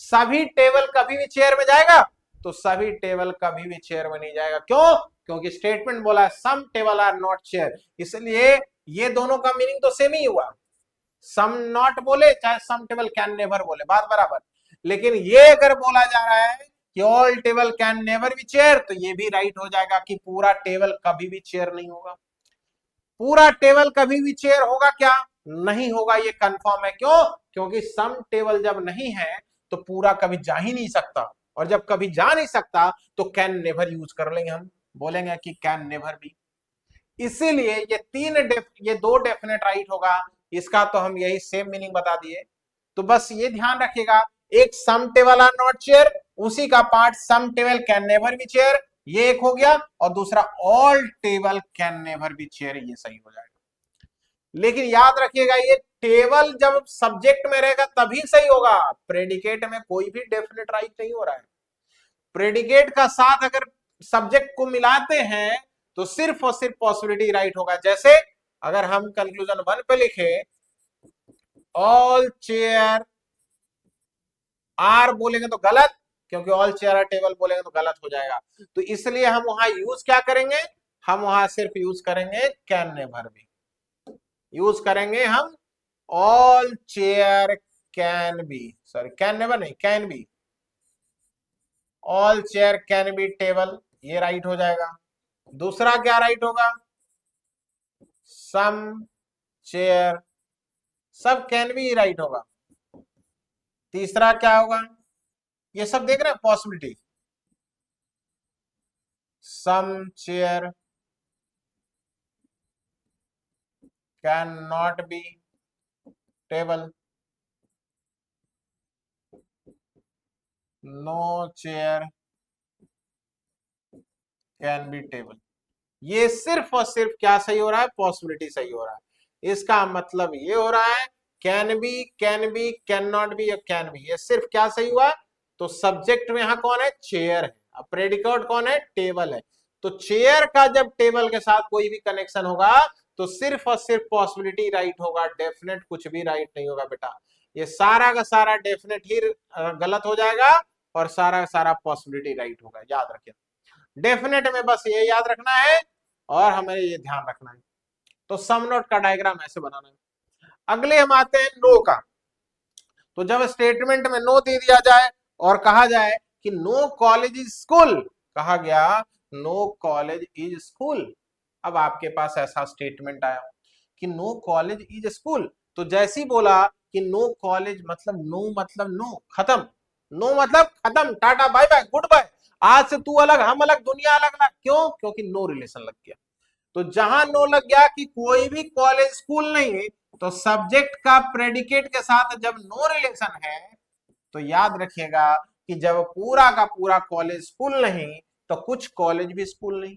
सभी टेबल कभी भी चेयर में जाएगा? तो सभी टेबल कभी भी चेयर में नहीं जाएगा। क्यों? क्योंकि स्टेटमेंट बोला है सम टेबल आर नॉट चेयर, इसलिए ये दोनों का मीनिंग तो सेम ही हुआ। सम नॉट बोले चाहे सम टेबल कैन नेवर बोले, बात बराबर। लेकिन ये अगर बोला जा रहा है कि all table can never be chair, तो ये भी राइट हो जाएगा कि पूरा टेबल कभी भी चेयर नहीं होगा। पूरा टेबल कभी भी चेयर होगा क्या? नहीं होगा, ये कंफर्म है। क्यों? क्योंकि सम टेबल जब नहीं है तो पूरा कभी जा ही नहीं सकता, और जब कभी जा नहीं सकता तो कैन नेवर यूज कर लेंगे, हम बोलेंगे कि कैन नेवर बी। इसीलिए ये दो डेफिनेट राइट होगा, इसका तो हम यही सेम मीनिंग बता दिए। तो बस ये ध्यान रखिएगा, एक some table are not chair, उसी का part some table can never be chair, ये एक हो गया, और दूसरा all table can never be chair, ये सही हो जाएगा। लेकिन याद रखिएगा ये टेबल जब सब्जेक्ट में रहेगा तभी सही होगा, प्रेडिकेट में कोई भी डेफिनेट राइट नहीं हो रहा है। प्रेडिकेट का साथ अगर सब्जेक्ट को मिलाते हैं तो सिर्फ और सिर्फ पॉसिबिलिटी राइट होगा। जैसे अगर हम कंक्लूजन 1 पे लिखे ऑल चेयर आर बोलेंगे तो गलत, क्योंकि ऑल चेयर आर टेबल बोलेंगे तो गलत हो जाएगा। तो इसलिए हम वहां यूज क्या करेंगे? हम वहां सिर्फ यूज करेंगे कैन नेवर बी, यूज करेंगे हम all chair can be, sorry can never नहीं, can be, all chair can be table, ये राइट हो जाएगा। दूसरा क्या राइट होगा? सम चेयर, सब कैन बी राइट होगा। तीसरा क्या होगा? ये सब देख रहे हैं possibility, some chair can not be table, no chair can be table. ये सिर्फ और सिर्फ क्या सही हो रहा है? पॉसिबिलिटी सही हो रहा है। इसका मतलब ये हो रहा है can be, can not B और कैन बी, ये सिर्फ क्या सही हुआ? तो सब्जेक्ट में यहां कौन है? चेयर है। अब प्रेडिकेट कौन है? टेबल है। तो चेयर का जब टेबल के साथ कोई भी कनेक्शन होगा तो सिर्फ और सिर्फ पॉसिबिलिटी राइट होगा, डेफिनेट कुछ भी राइट नहीं होगा बेटा। ये सारा का सारा डेफिनेट ही गलत हो जाएगा और सारा का सारा पॉसिबिलिटी राइट होगा, याद रखिए। डेफिनेट में बस ये याद रखना है और हमें ये ध्यान रखना है। तो सम नोट का डायग्राम ऐसे बनाना है। अगले हम आते हैं नो का। तो जब स्टेटमेंट में नो दे दिया जाए और कहा जाए कि नो कॉलेज इज स्कूल, कहा गया नो कॉलेज इज स्कूल। अब आपके पास ऐसा स्टेटमेंट आया कि नो कॉलेज इज स्कूल, तो जैसे ही बोला कि नो कॉलेज मतलब नो खत्म, नो मतलब खत्म, टाटा बाय बाय गुड बाय, आज से तू अलग हम अलग दुनिया अलग ना, क्यों? क्योंकि नो रिलेशन लग गया। तो जहां नो लग गया कि कोई भी कॉलेज स्कूल नहीं, तो सब्जेक्ट का प्रेडिकेट के साथ जब नो रिलेशन है तो याद रखिएगा कि जब पूरा का पूरा कॉलेज स्कूल नहीं तो कुछ कॉलेज भी स्कूल नहीं।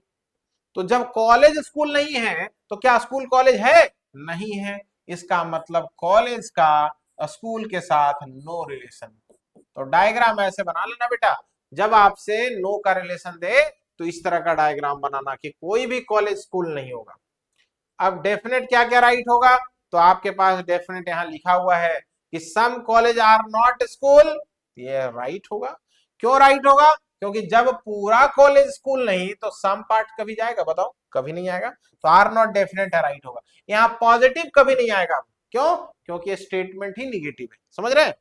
तो जब कॉलेज स्कूल नहीं है तो क्या स्कूल कॉलेज है? नहीं है। इसका मतलब कॉलेज का स्कूल के साथ नो रिलेशन। तो डायग्राम ऐसे बना लेना बेटा, जब आपसे नो का रिलेशन दे तो इस तरह का डायग्राम बनाना कि कोई भी कॉलेज स्कूल नहीं होगा। अब डेफिनेट क्या क्या राइट होगा? तो आपके पास डेफिनेट यहां लिखा हुआ है कि some college are not school, ये राइट होगा। क्यों राइट होगा? क्योंकि जब पूरा कॉलेज स्कूल नहीं तो सम पार्ट कभी जाएगा? बताओ, कभी नहीं आएगा। तो आर नॉट डेफिनेट है, राइट होगा। यहाँ पॉजिटिव कभी नहीं आएगा, क्यों? क्योंकि स्टेटमेंट ही निगेटिव है, समझ रहे हैं?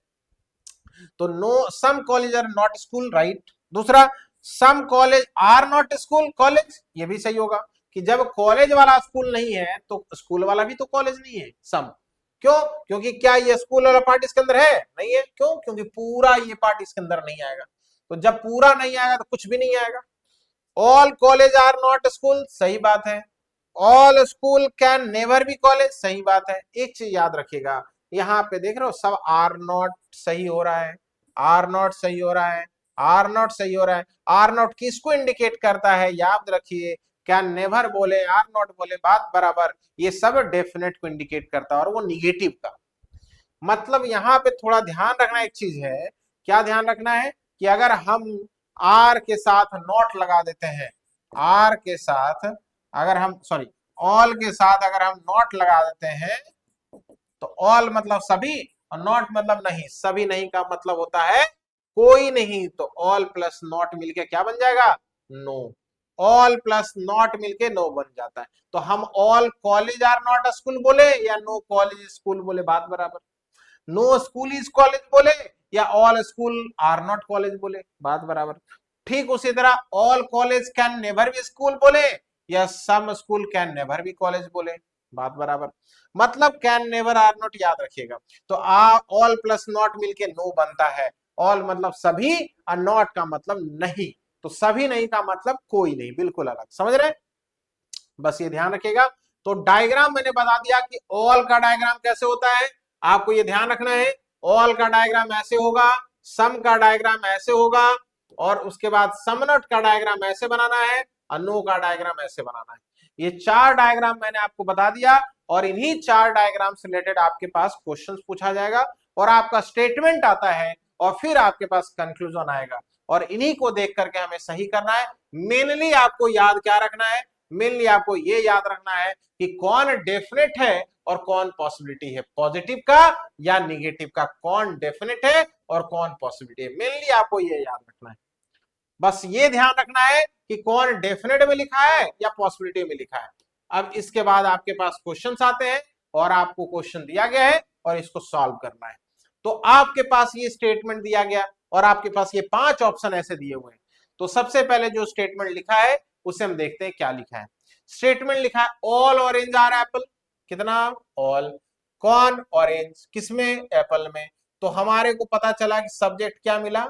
तो no some college are not school, right. दूसरा, some college are not school college, ये भी सही होगा कि जब कॉलेज वाला स्कूल नहीं है तो स्कूल वाला भी तो कॉलेज नहीं है, सम। क्यों? क्योंकि क्या ये स्कूल वाला पार्ट इसके अंदर है? नहीं है। क्यों? क्योंकि पूरा ये पार्ट इसके अंदर नहीं आएगा। तो जब पूरा नहीं आएगा तो कुछ भी नहीं आएगा। All college are not school, सही बात है। All school can never be college, सही बात है। एक चीज याद रखिएगा, यहाँ पे देख रहे हो सब आर नॉट सही हो रहा है, आर नॉट सही हो रहा है, आर नॉट सही हो रहा है। आर नॉट किसको इंडिकेट करता है? याद रखिए, कैन नेवर बोले, आर नॉट बोले, बात बराबर, ये सब डेफिनेट को इंडिकेट करता है और वो निगेटिव का। मतलब यहाँ पे थोड़ा ध्यान रखना एक चीज है, क्या ध्यान रखना है कि अगर हम आर के साथ नॉट लगा देते हैं, आर के साथ अगर हम सॉरी ऑल के साथ अगर हम नॉट लगा देते हैं तो ऑल मतलब सभी और नॉट मतलब नहीं, सभी नहीं का मतलब होता है कोई नहीं। तो ऑल प्लस नॉट मिलके क्या बन जाएगा? नो। ऑल प्लस नॉट मिलके नो बन जाता है। तो हम all college are not school बोले या नो कॉलेज स्कूल बोले, बात बराबर। नो स्कूल इज कॉलेज बोले या all school are not college बोले, बात बराबर। ठीक उसी तरह all college can never be school बोले या some school can never be college बोले, बात बराबर। मतलब कैन नेवर आर नॉट याद रखिएगा। तो ऑल प्लस नॉट मिलके नो बनता है। ऑल मतलब सभी और नॉट का मतलब नहीं, तो सभी नहीं का मतलब कोई नहीं, बिल्कुल अलग, समझ रहे? बस ये ध्यान रखिएगा। तो डायग्राम मैंने बता दिया कि ऑल का डायग्राम कैसे होता है, आपको ये ध्यान रखना है। ऑल का डायग्राम ऐसे होगा, सम का डायग्राम ऐसे होगा और उसके बाद सम नॉट का डायग्राम ऐसे बनाना है और नो का डायग्राम ऐसे बनाना है। ये चार डायग्राम मैंने आपको बता दिया और इन्हीं चार डायग्राम से रिलेटेड आपके पास क्वेश्चन पूछा जाएगा और आपका स्टेटमेंट आता है और फिर आपके पास कंक्लूजन आएगा और इन्हीं को देख करके हमें सही करना है। मेनली आपको याद क्या रखना है? मेनली आपको ये याद रखना है कि कौन डेफिनेट है और कौन पॉसिबिलिटी है, पॉजिटिव का या निगेटिव का, कौन डेफिनेट है और कौन पॉसिबिलिटी है। मेनली आपको ये याद रखना है, बस ये ध्यान रखना है कि कौन डेफिनेट में लिखा है या पॉसिबिलिटी में लिखा है। अब इसके बाद आपके पास क्वेश्चंस आते हैं और आपको क्वेश्चन दिया गया है और इसको सॉल्व करना है। तो आपके पास ये स्टेटमेंट दिया गया और आपके पास ये 5 ऑप्शन ऐसे दिए हुए हैं। तो सबसे पहले जो स्टेटमेंट लिखा है उसे हम देखते हैं क्या लिखा है। स्टेटमेंट लिखा है ऑल ऑरेंज आर एप्पल, कितना? ऑल। कौन? ऑरेंज, किसमें? एप्पल में। तो हमारे को पता चला कि सब्जेक्ट क्या मिला?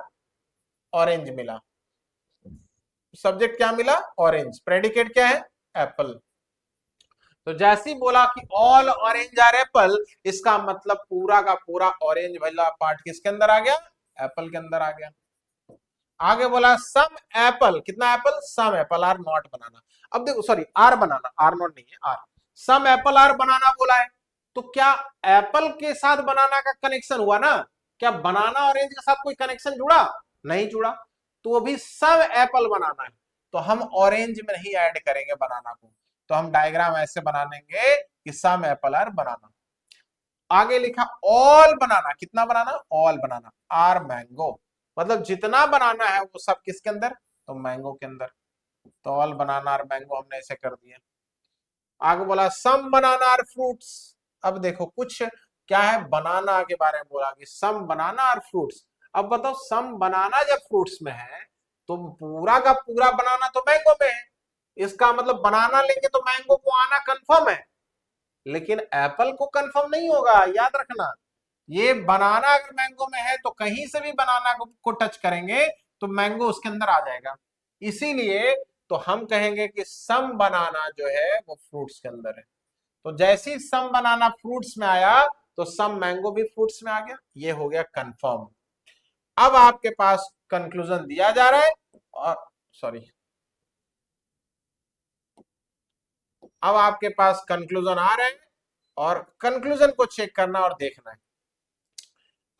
ऑरेंज मिला। सब्जेक्ट क्या मिला? ऑरेंज। प्रेडिकेट क्या है? एप्पल। तो जैसे ही बोला कि ऑल ऑरेंज आर एप्पल, इसका मतलब पूरा का पूरा ऑरेंज वाला पार्ट किसके अंदर आ गया? एप्पल के अंदर आ गया। आगे बोला सम एप्पल, कितना apple? Some apple are not banana. अब देखो sorry are banana, are not नहीं है, are. Some apple are banana बोला है तो क्या एप्पल के साथ बनाना का कनेक्शन हुआ ना? क्या बनाना ऑरेंज के साथ कोई कनेक्शन जुड़ा? नहीं जुड़ा। तो अभी सब एप्पल बनाना है, तो हम ऑरेंज में नहीं ऐड करेंगे बनाना को। तो हम डायग्राम ऐसे बना लेंगे कि सम एप्पल आर बनाना। आगे लिखा ऑल बनाना, कितना बनाना? ऑल बनाना आर मैंगो, मतलब जितना बनाना है वो सब किसके अंदर? तो मैंगो के अंदर। तो ऑल बनाना आर मैंगो हमने ऐसे कर दिया। आगे बोला सम बनाना आर फ्रूट्स। अब देखो कुछ क्या है, बनाना के बारे में बोला कि सम बनाना आर फ्रूट्स। अब बताओ सम बनाना जब फ्रूट्स में है तो पूरा का पूरा बनाना तो मैंगो में है, इसका मतलब बनाना लेंगे तो मैंगो को आना कंफर्म है, लेकिन एप्पल को कंफर्म नहीं होगा, याद रखना। ये बनाना अगर मैंगो में है तो कहीं से भी बनाना को टच करेंगे तो मैंगो उसके अंदर आ जाएगा, इसीलिए तो हम कहेंगे कि सम बनाना जो है वो फ्रूट्स के अंदर है। तो जैसे ही सम बनाना फ्रूट्स में आया तो सम मैंगो भी फ्रूट्स में आ गया, ये हो गया कंफर्म। अब आपके पास कंक्लूजन दिया जा रहा है, और सॉरी, अब आपके पास कंक्लूजन आ रहे हैं और कंक्लूजन को चेक करना और देखना है।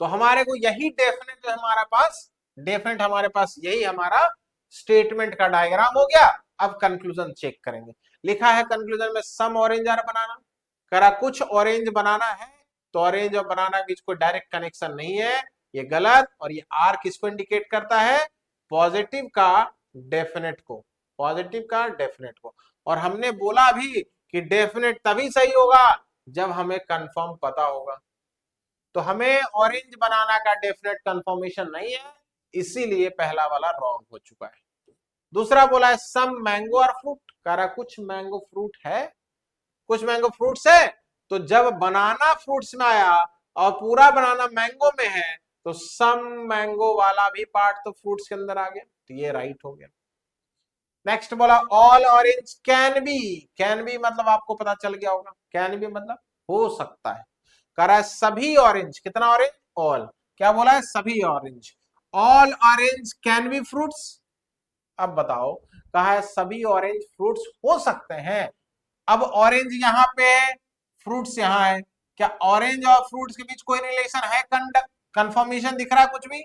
तो हमारे को यही डेफिनेट जो हमारे पास, डेफिनेट हमारे पास यही हमारा स्टेटमेंट का डायग्राम हो गया। अब कंक्लूजन चेक करेंगे। लिखा है कंक्लूजन में सम ऑरेंज आर बनाना, करा कुछ ऑरेंज बनाना है, तो ऑरेंज और बनाना के बीच कोई डायरेक्ट कनेक्शन नहीं है, ये गलत। और ये आर किसको इंडिकेट करता है? पॉजिटिव का डेफिनेट को, पॉजिटिव का डेफिनेट को। और हमने बोला भी कि डेफिनेट तभी सही होगा जब हमें कंफर्म पता होगा। तो हमें ऑरेंज बनाना का डेफिनेट कंफर्मेशन नहीं है, इसीलिए पहला वाला रॉन्ग हो चुका है। दूसरा बोला है सम मैंगो और फ्रूट, कह रहा कुछ मैंगो फ्रूट है, कुछ मैंगो फ्रूट्स है। तो जब बनाना फ्रूट्स में आया और पूरा बनाना मैंगो में है तो सम मैंगो वाला भी पार्ट तो फ्रूट्स के अंदर आ गया, तो ये राइट हो गया। नेक्स्ट बोला ऑल ऑरेंज कैन बी मतलब आपको पता चल गया होगा, कैन बी मतलब हो सकता है। कह रहा है सभी ऑरेंज, कितना ऑरेंज? ऑल। क्या बोला है? सभी orange. All orange can be fruits. अब बताओ, कहा है सभी ऑरेंज फ्रूट्स हो सकते हैं। अब ऑरेंज यहाँ पे है, फ्रूट्स यहाँ है, क्या ऑरेंज और फ्रूट्स के बीच कोई रिलेशन है? कंफर्मेशन दिख रहा है कुछ भी?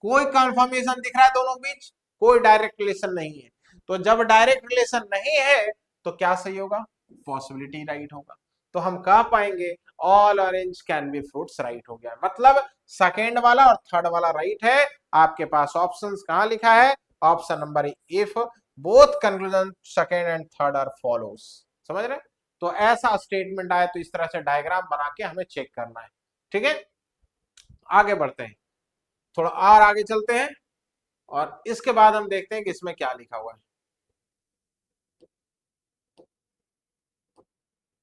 कोई कंफर्मेशन दिख रहा है दोनों के बीच? कोई डायरेक्ट रिलेशन नहीं है। तो जब डायरेक्ट रिलेशन नहीं है तो क्या सही होगा? पॉसिबिलिटी राइट होगा। तो हम कह पाएंगे all orange can be fruits right हो गया, मतलब सेकेंड वाला और थर्ड वाला राइट है। आपके पास ऑप्शंस कहां लिखा है? Option number if both conclusion second and third are follows. समझ रहे? तो ऐसा स्टेटमेंट आए तो इस तरह से डायग्राम बना के हमें चेक करना है। ठीक है, आगे बढ़ते हैं, थोड़ा और आगे चलते हैं और इसके बाद हम देखते हैं कि इसमें क्या लिखा हुआ है।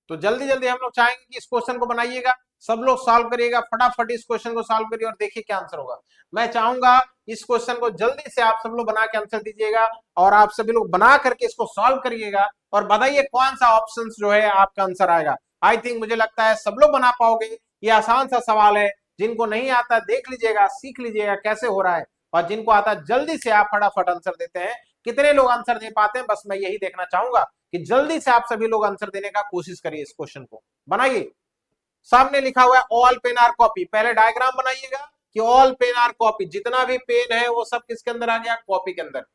तो जल्दी जल्दी हम लोग चाहेंगे कि इस क्वेश्चन को बनाइएगा, सब लोग सॉल्व करिएगा, फटाफट इस क्वेश्चन को सॉल्व करिए और देखिए क्या आंसर होगा। मैं चाहूंगा इस क्वेश्चन को जल्दी से आप सब लोग बना के आंसर दीजिएगा और आप सभी लोग बना करके इसको सॉल्व करिएगा और बताइए कौन सा ऑप्शन जो है आपका आंसर आएगा। आई थिंक मुझे लगता है सब लोग बना पाओगे, ये आसान सा सवाल है। जिनको नहीं आता देख लीजिएगा, सीख लीजिएगा कैसे हो रहा है, और जिनको आता जल्दी से आप फटाफट आंसर देते हैं। कितने लोग आंसर दे पाते हैं बस मैं यही देखना चाहूंगा कि जल्दी से आप सभी लोग आंसर देने का कोशिश करिए। इस क्वेश्चन को बनाइए। सामने लिखा हुआ है ऑल पेन आर कॉपी, पहले डायग्राम बनाइएगा कि ऑल पेन आर कॉपी, जितना भी पेन है वो सब किसके अंदर आ गया? कॉपी के अंदर।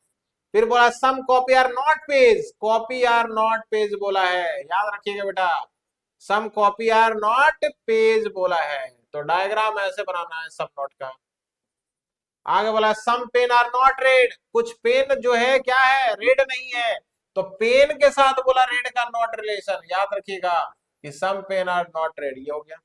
फिर बोला some copy are not page, copy are not page बोला है, याद रखिएगा बेटा, some copy are not page बोला है। तो डायग्राम ऐसे बनाना है सब नोट का। आगे बोला some pen are not red, कुछ पेन जो है क्या है? रेड नहीं है। तो पेन के साथ बोला रेड का नॉट रिलेशन, याद रखिएगा कि some pen are not red, ये हो गया।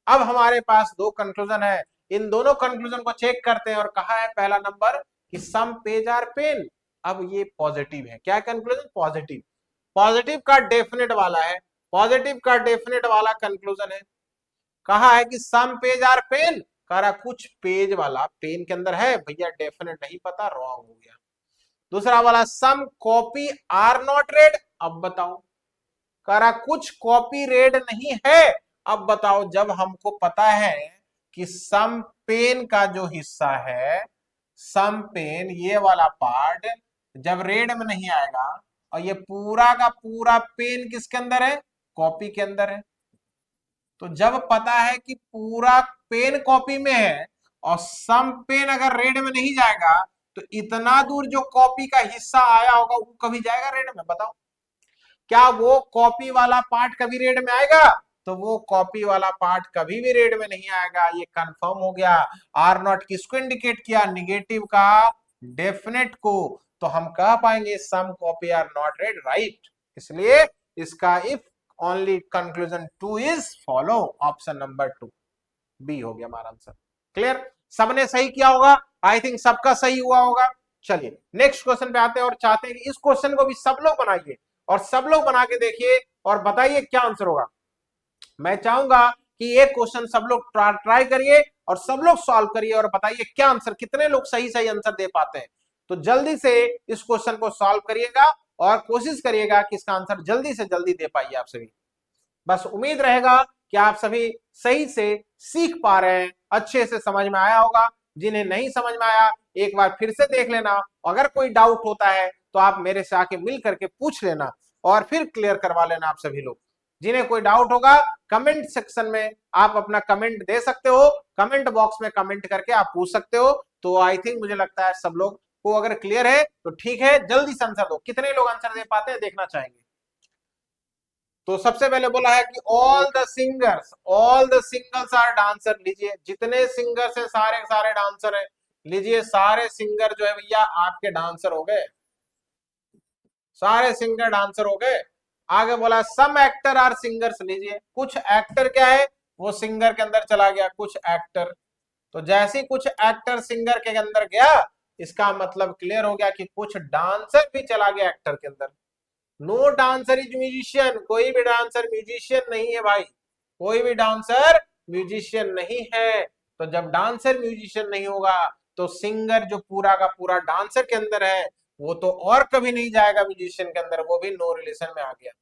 अब हमारे पास दो कंक्लूजन है, इन दोनों कंक्लूजन को चेक करते हैं और कहा है पहला नंबर कि सम पेज आर पेन। अब ये पॉजिटिव है, क्या कंक्लूजन? पॉजिटिव। पॉजिटिव का डेफिनेट वाला है, पॉजिटिव का डेफिनेट वाला कंक्लूजन है। कहा है कि सम पेज आर पेन, कह रहा कुछ पेज वाला पेन के अंदर है, भैया डेफिनेट नहीं पता, रॉन्ग हो गया। दूसरा वाला सम कॉपी आर नॉट रेड, अब बताओ, कह रहा कुछ कॉपी रेड नहीं है। अब बताओ, जब हमको पता है कि सम पेन का जो हिस्सा है, सम पेन ये वाला पार्ट जब रेड में नहीं आएगा, और ये पूरा का पूरा पेन किसके अंदर है? कॉपी के अंदर है। तो जब पता है कि पूरा पेन कॉपी में है और सम पेन अगर रेड में नहीं जाएगा तो इतना दूर जो कॉपी का हिस्सा आया होगा वो कभी जाएगा रेड में? बताओ, क्या वो कॉपी वाला पार्ट कभी रेड में आएगा? तो वो कॉपी वाला पार्ट कभी भी रेड में नहीं आएगा, ये कंफर्म हो गया। आर नॉट किसको इंडिकेट किया? निगेटिव का डेफिनेट को। तो हम कह पाएंगे some copy are not red, right. इसलिए इसका if only conclusion 2 is follow, option number 2 B हो गया हमारा आंसर। क्लियर? सबने सही किया होगा, आई थिंक सबका सही हुआ होगा। चलिए नेक्स्ट क्वेश्चन पे आते हैं और चाहते हैं कि इस क्वेश्चन को भी सब लोग बनाइए और सब लोग बना के देखिए और बताइए क्या आंसर होगा। मैं चाहूंगा कि ये क्वेश्चन सब लोग ट्राई करिए और सब लोग सॉल्व करिए और बताइए क्या आंसर, कितने लोग सही सही आंसर दे पाते हैं। तो जल्दी से इस क्वेश्चन को सॉल्व करिएगा और कोशिश करिएगा कि इसका आंसर जल्दी से जल्दी दे पाइए आप सभी। बस उम्मीद रहेगा कि आप सभी सही से सीख पा रहे हैं, अच्छे से समझ में आया होगा। जिन्हें नहीं समझ में आया एक बार फिर से देख लेना, अगर कोई डाउट होता है तो आप मेरे से आके मिल करके पूछ लेना और फिर क्लियर करवा लेना आप सभी लोग। जिन्हें कोई डाउट होगा कमेंट सेक्शन में आप अपना कमेंट दे सकते हो, कमेंट बॉक्स में कमेंट करके आप पूछ सकते हो। तो आई थिंक मुझे लगता है सब लोग को अगर क्लियर है तो ठीक है, जल्दी से आंसर दो। कितने लोग आंसर दे पाते हैं देखना चाहेंगे। तो सबसे पहले बोला है कि all the singers are dancer. लीजिए जितने सिंगर्स है सारे सारे डांसर है। लीजिए सारे सिंगर जो है भैया आपके डांसर हो गए, सारे सिंगर डांसर हो गए। आगे बोला सम एक्टर आर सिंगर्स। लीजिए कुछ एक्टर क्या है वो सिंगर के अंदर चला गया, कुछ एक्टर। तो जैसे कुछ एक्टर सिंगर के अंदर गया इसका मतलब क्लियर हो गया कि कुछ डांसर भी चला गया एक्टर के अंदर। नो डांसर इज म्यूजिशियन, कोई भी डांसर म्यूजिशियन नहीं है भाई, कोई भी डांसर म्यूजिशियन नहीं है। तो जब डांसर म्यूजिशियन नहीं होगा तो सिंगर जो पूरा का पूरा डांसर के अंदर है वो तो और कभी नहीं जाएगा म्यूजिशियन के अंदर, वो भी नो रिलेशन में आ गया।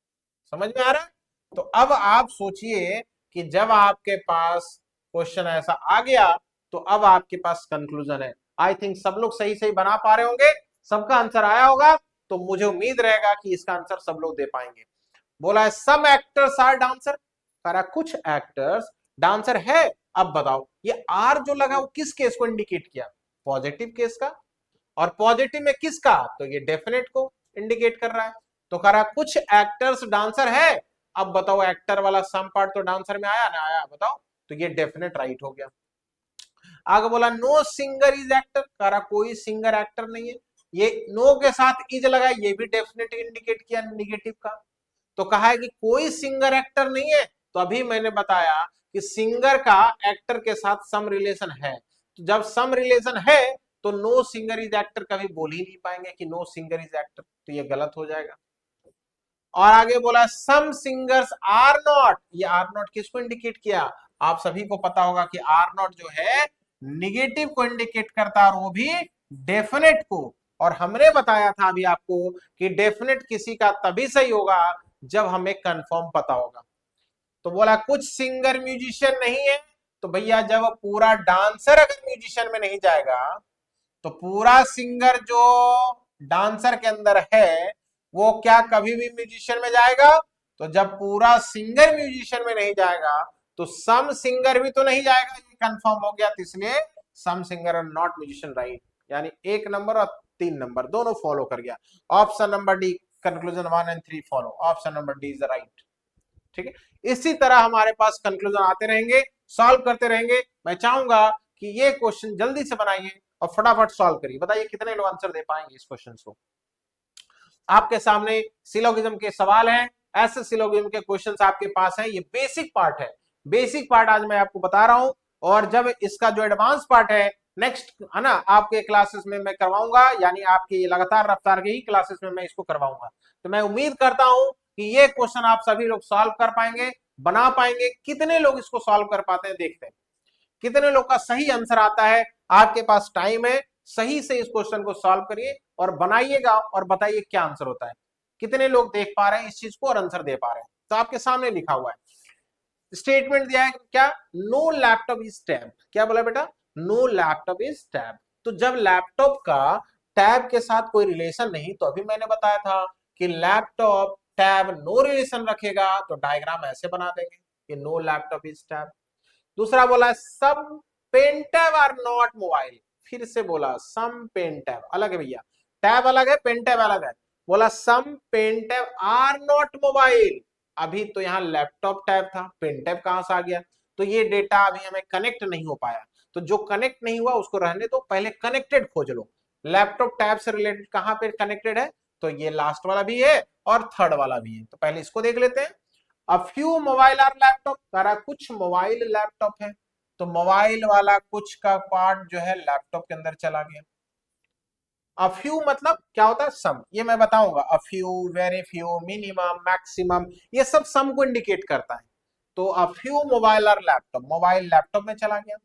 समझ में आ रहा है? तो अब आप सोचिए कि जब आपके पास क्वेश्चन ऐसा आ गया तो अब आपके पास कंक्लूजन है। आई थिंक सब लोग सही सही बना पा रहे होंगे, सबका आंसर आया होगा। तो मुझे उम्मीद रहेगा कि इसका आंसर सब लोग दे पाएंगे। बोला है सम एक्टर्स आर डांसर, करा कुछ एक्टर्स डांसर है। अब बताओ ये आर जो लगा वो किस केस को इंडिकेट किया? पॉजिटिव केस का। और पॉजिटिव में किसका? तो ये डेफिनेट को इंडिकेट कर रहा है। तो करा कुछ एक्टर्स डांसर है। अब बताओ एक्टर वाला सम पार्ट तो डांसर में आया ना आया? बताओ। तो ये डेफिनेट राइट हो गया। आगे बोला नो सिंगर इज एक्टर, करा कोई सिंगर एक्टर नहीं है। ये नो के साथ इज लगा, ये भी डेफिनेट इंडिकेट किया निगेटिव का। तो कहा है कि कोई सिंगर एक्टर नहीं है। तो अभी मैंने बताया कि सिंगर का एक्टर के साथ सम रिलेशन है। तो जब सम रिलेशन है तो नो सिंगर इज एक्टर कभी बोल ही नहीं पाएंगे कि नो सिंगर इज एक्टर, तो ये गलत हो जाएगा। और आगे बोला सम सिंगर्स आर नॉट, ये आर नॉट किसको इंडिकेट किया? आप सभी को पता होगा कि आर नॉट जो है निगेटिव को इंडिकेट करता है और वो भी डेफिनेट को। और हमने बताया था अभी आपको कि डेफिनेट किसी का तभी सही होगा जब हमें कंफर्म पता होगा। तो बोला कुछ सिंगर म्यूजिशियन नहीं है। तो भैया जब पूरा डांसर अगर म्यूजिशियन में नहीं जाएगा तो पूरा सिंगर जो डांसर के अंदर है वो क्या कभी भी म्यूजिशियन में जाएगा? तो जब पूरा सिंगर म्यूजिशियन में नहीं जाएगा तो सम सिंगर भी तो नहीं जाएगा, ये कंफर्म हो गया। तो इसलिए some singer are not musician, right. यानी 1 नंबर और 3 नंबर दोनों फॉलो कर गया। ऑप्शन नंबर डी, कंक्लूजन 1 और 3 follow, option number D is the right. ठीक है, इसी तरह हमारे पास कंक्लूजन आते रहेंगे, सॉल्व करते रहेंगे। मैं चाहूंगा कि ये क्वेश्चन जल्दी से बनाइए और फटाफट सॉल्व करिए। बताइए कितने लोग आंसर दे पाएंगे इस क्वेश्चन को। आपके सामने सिलोगिज्म के सवाल हैं, ऐसे सिलोगिज्म के क्वेश्चंस आपके पास हैं। ये बेसिक पार्ट है, बेसिक पार्ट आज मैं आपको बता रहा हूं। और जब इसका जो एडवांस पार्ट है नेक्स्ट है ना आपके क्लासेस में मैं करवाऊंगा, यानी आपकी लगातार रफ्तार के ही क्लासेस में मैं इसको करवाऊंगा। तो मैं उम्मीद करता हूं कि ये क्वेश्चन आप सभी लोग सॉल्व कर पाएंगे, बना पाएंगे। कितने लोग इसको सॉल्व कर पाते हैं देखते हैं, कितने लोग का सही आंसर आता है। आपके पास टाइम है, सही से इस क्वेश्चन को सॉल्व करिए और बनाइएगा और बताइए क्या आंसर होता है। कितने लोग देख पा रहे हैं इस चीज को और आंसर दे पा रहे हैं? तो आपके सामने लिखा हुआ है, स्टेटमेंट दिया है क्या? No laptop is tab. क्या बोला बेटा? No laptop is tab. तो जब लैपटॉप का टैब के साथ कोई रिलेशन नहीं, तो अभी मैंने बताया था कि लैपटॉप टैब नो रिलेशन रखेगा तो डायग्राम ऐसे बना देंगे। कि नो लैपटॉप इज टैब। दूसरा बोला some pen tab are not mobile, फिर से बोला सम पेन टैब अलग है भैया, टैब अलग है पेन टैब अलग है। बोला some pen tab are not mobile, अभी तो यहाँ लैपटॉप टैब था, पेन टैब कहां से आ गया, तो ये डेटा अभी हमें कनेक्ट नहीं हो पाया। तो जो कनेक्ट नहीं हुआ उसको रहने दो, पहले कनेक्टेड खोज लो। लैपटॉप टैब से रिलेटेड कहां पे कनेक्टेड है, तो ये लास्ट वाला भी है और थर्ड वाला भी है, तो पहले इसको देख लेते हैं। A few mobile are laptop, करा कुछ मोबाइल लैपटॉप है, तो मोबाइल वाला कुछ का पार्ट जो है लैपटॉप के अंदर चला गया। अ फ्यू मतलब क्या होता है, सम, ये मैं बताऊंगा, a few, very few, minimum, maximum, ये सब सम को इंडिकेट करता है। तो a few mobile are laptop, mobile laptop में चला गया।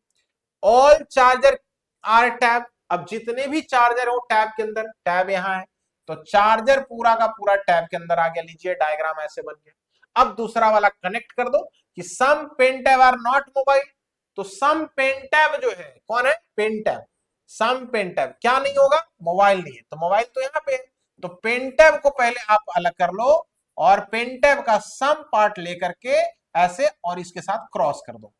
ऑल चार्जर आर टैब, अब जितने भी चार्जर हो टैब के अंदर, टैब यहाँ है तो चार्जर पूरा का पूरा टैब के अंदर आ गया, लीजिए डायग्राम ऐसे बन गया। अब दूसरा वाला कनेक्ट कर दो कि some pen tab are not mobile, तो सम पेन टैब जो है कौन है, pen tab, some pen tab क्या नहीं होगा, मोबाइल नहीं है, तो मोबाइल तो यहाँ पे है, तो पेन टैब को पहले आप अलग कर लो और पेन टैब का सम पार्ट लेकर के ऐसे और इसके साथ क्रॉस कर दो,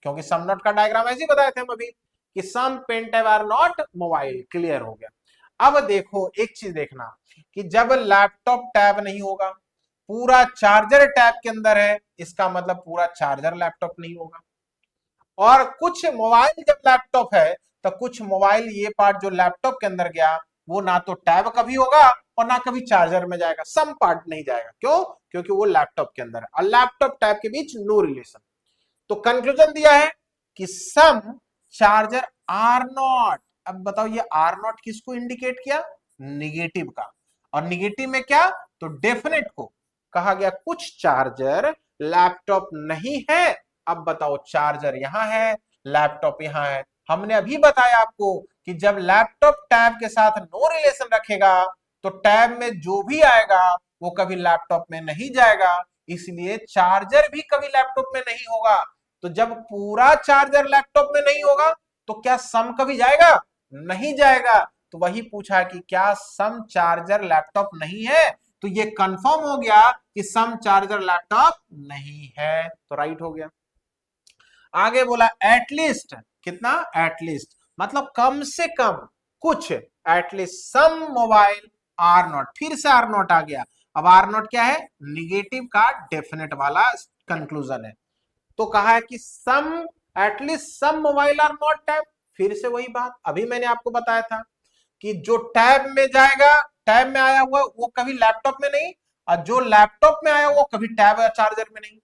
क्योंकि सम नॉट का डायग्राम ऐसे ही बताए थे हम अभी कि some pen tab are not mobile, clear हो गया। अब देखो एक चीज देखना कि जब लैपटॉप टैब नहीं होगा, पूरा चार्जर टैब के अंदर है, इसका मतलब पूरा चार्जर लैपटॉप नहीं होगा। और कुछ मोबाइल जब लैपटॉप है तो कुछ मोबाइल ये पार्ट जो लैपटॉप के अंदर गया वो ना तो टैब कभी होगा और ना कभी चार्जर में जाएगा, सम पार्ट नहीं जाएगा, क्यों, क्योंकि वो लैपटॉप के अंदर है और लैपटॉप टैब के बीच नो रिलेशन। तो कंक्लूजन दिया है कि सम चार्जर आर नॉट, अब बताओ ये आर नॉट किसको इंडिकेट किया, निगेटिव का, और निगेटिव में क्या, तो डेफिनेट को कहा गया कुछ चार्जर लैपटॉप नहीं है। अब बताओ चार्जर यहां है, लैपटॉप यहां है, हमने अभी बताया आपको कि जब लैपटॉप टैब के साथ नो रिलेशन रखेगा तो टैब में जो भी आएगा वो कभी लैपटॉप में नहीं जाएगा, इसलिए चार्जर भी कभी लैपटॉप में नहीं होगा। तो जब पूरा चार्जर लैपटॉप में नहीं होगा तो क्या सम कभी जाएगा, नहीं जाएगा। तो वही पूछा कि क्या सम चार्जर लैपटॉप नहीं है, तो ये कंफर्म हो गया कि सम चार्जर लैपटॉप नहीं है, तो राइट हो गया। आगे बोला एटलीस्ट, कितना, एटलीस्ट मतलब कम से कम कुछ, at least some mobile are not, फिर से आर नॉट आ गया। अब आर नॉट क्या है, निगेटिव का डेफिनेट वाला कंक्लूजन है। तो कहा है कि some, at least some mobile are not tab, फिर से वही बात अभी मैंने आपको बताया था कि जो टैब में जाएगा, टैब में आया हुआ वो कभी लैपटॉप में नहीं, और जो लैपटॉप में आया वो कभी टैब या चार्जर में नहीं।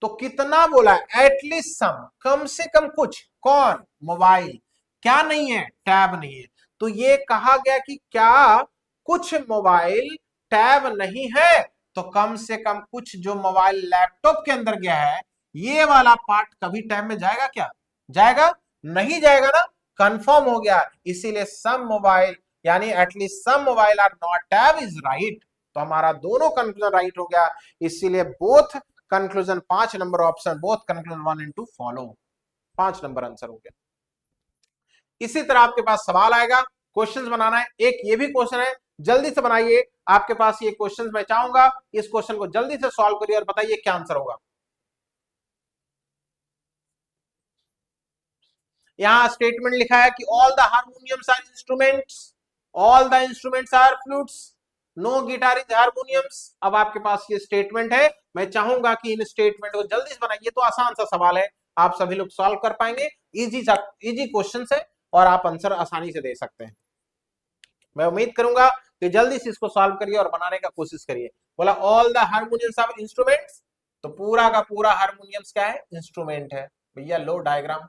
तो कितना बोला, एटलीस्ट सम, कम से कम कुछ, कौन, मोबाइल, क्या नहीं है, टैब नहीं है। तो ये कहा गया कि क्या कुछ मोबाइल टैब नहीं है, तो कम से कम कुछ जो मोबाइल लैपटॉप के अंदर गया है ये वाला पार्ट कभी टैब में जाएगा क्या, जाएगा, नहीं जाएगा ना, कंफर्म हो गया। इसीलिए सम मोबाइल यानी at least some mobile are not tab is right, तो हमारा दोनों कंक्लूजन राइट हो गया। इसीलिए both conclusion 5 number option, both conclusion 1 and 2 follow, 5 number answer हो गया। इसी तरह आपके पास सवाल आएगा, क्वेश्चंस बनाना है, एक ये भी क्वेश्चन है, जल्दी से बनाइए, आपके पास ये क्वेश्चंस मैं चाहूंगा इस क्वेश्चन को जल्दी से सॉल्व करिए और बताइए क्या आंसर होगा। यहां स्टेटमेंट लिखा है कि all the harmoniums are instruments, all the instruments are flutes, no guitar is harmoniums. अब आपके पास ये स्टेटमेंट है, मैं चाहूंगा कि इन स्टेटमेंट को जल्दी से बनाइए, तो आसान सा सवाल है, आप सभी लोग सॉल्व कर पाएंगे, इजी इजी क्वेश्चन है और आप आंसर आसानी से दे सकते हैं। मैं उम्मीद करूंगा कि जल्दी से इसको सॉल्व करिए और बनाने का कोशिश करिए। बोला all the harmoniums are instruments, तो पूरा का पूरा हारमोनियम्स क्या है, इंस्ट्रूमेंट है भैया, लो डायग्राम।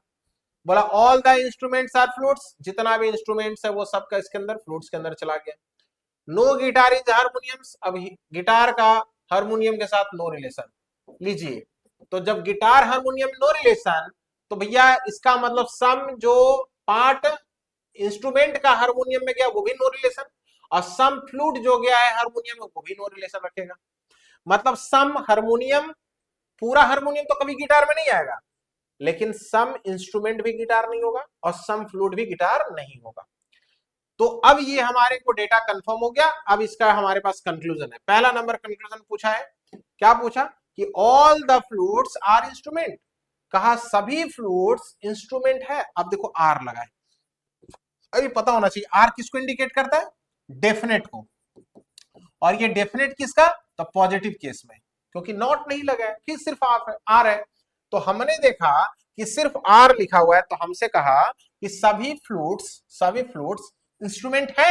बोला all the instruments are flutes, जितना भी इंस्ट्रूमेंट्स है वो सबका इसके अंदर फ्लूट्स के अंदर चला गया। नो गिटार इज हारमोनियम्स, अब गिटार का हारमोनियम के साथ नो रिलेशन, लीजिए, तो जब गिटार हारमोनियम नो रिलेशन तो भैया इसका मतलब सम जो पार्ट इंस्ट्रूमेंट का हारमोनियम में गया वो भी नो रिलेशन, और सम फ्लूट जो गया है हारमोनियम में वो भी नो रिलेशन रखेगा। मतलब सम हारमोनियम, पूरा हारमोनियम तो कभी गिटार में नहीं आएगा, लेकिन सम इंस्ट्रूमेंट भी गिटार नहीं होगा और सम फ्लूट भी गिटार नहीं होगा। तो अब ये हमारे को डेटा कंफर्म हो गया। अब इसका हमारे पास कंक्लूजन है, पहला नंबर कंक्लूजन पूछा है, क्या पूछा कि all the fluids are instrument, कहा सभी फ्लूइड्स इंस्ट्रूमेंट है। अब देखो आर लगा है, अभी पता होना चाहिए आर किसको इंडिकेट करता है, डेफिनेट को, और ये डेफिनेट किसका, तो पॉजिटिव केस में, क्योंकि नॉट नहीं लगा है, फिर सिर्फ आर है। तो हमने देखा कि सिर्फ आर लिखा हुआ है, तो हमसे कहा कि सभी फ्लूइड्स इंस्ट्रूमेंट है।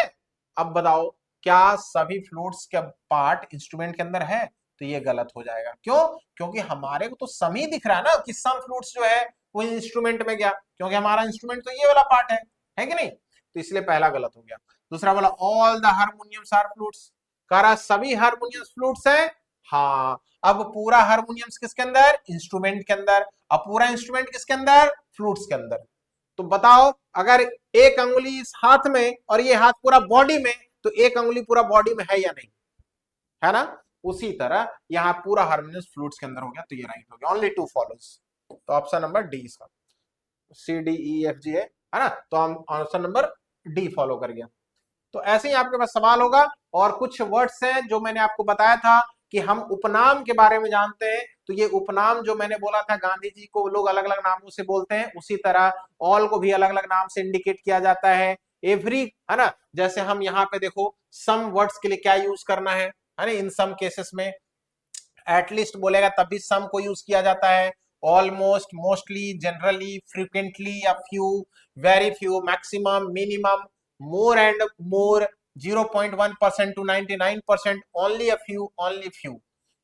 अब बताओ क्या सभी फ्लूइड्स का पार्ट इंस्ट्रूमेंट के अंदर है, तो ये गलत हो जाएगा। क्यों, क्योंकि हमारे को तो सम ही दिख रहा है ना कि सम फ्लूइड्स जो है वो इंस्ट्रूमेंट में गया, क्योंकि हमारा इंस्ट्रूमेंट तो ये वाला पार्ट है कि नहीं, तो इसलिए पहला गलत हो गया। दूसरा बोला ऑल द हार्मोनियम्स आर फ्लूइड्स, करा सभी हार्मोनियम्स फ्लूइड्स है। हाँ, अब पूरा हार्मोनियम्स किसके अंदर, इंस्ट्रूमेंट के अंदर, अब पूरा इंस्ट्रूमेंट किसके अंदर, फ्लूइड्स के अंदर। तो बताओ अगर एक अंगुली इस हाथ में और ये हाथ पूरा बॉडी में, तो एक अंगुली पूरा बॉडी में है या नहीं, है ना। उसी तरह यहाँ पूरा हार्मोनियस फ्लूइड्स के अंदर हो गया, तो ये राइट हो गया, ओनली 2 फॉलोज। तो ऑप्शन नंबर डी इसका, C D E F G है ना, तो हम ऑप्शन नंबर डी फॉलो कर गया। तो ऐसे ही आपके पास सवाल होगा, और कुछ वर्ड्स हैं जो मैंने आपको बताया था कि हम उपनाम के बारे में जानते हैं, तो ये उपनाम जो मैंने बोला था, गांधी जी को लोग अलग अलग नामों से बोलते हैं, उसी तरह ऑल को भी अलग अलग नाम से इंडिकेट किया जाता है। एवरी, है ना, जैसे हम यहाँ पे देखो सम वर्ड्स के लिए क्या यूज करना है ना, इन सम केसेस में एटलीस्ट बोलेगा तब भी सम को यूज किया जाता है। ऑलमोस्ट, मोस्टली, जनरली, फ्रीक्वेंटली या few, very few, maximum, minimum, more and more, 0.1% to 99%, only a few, only few,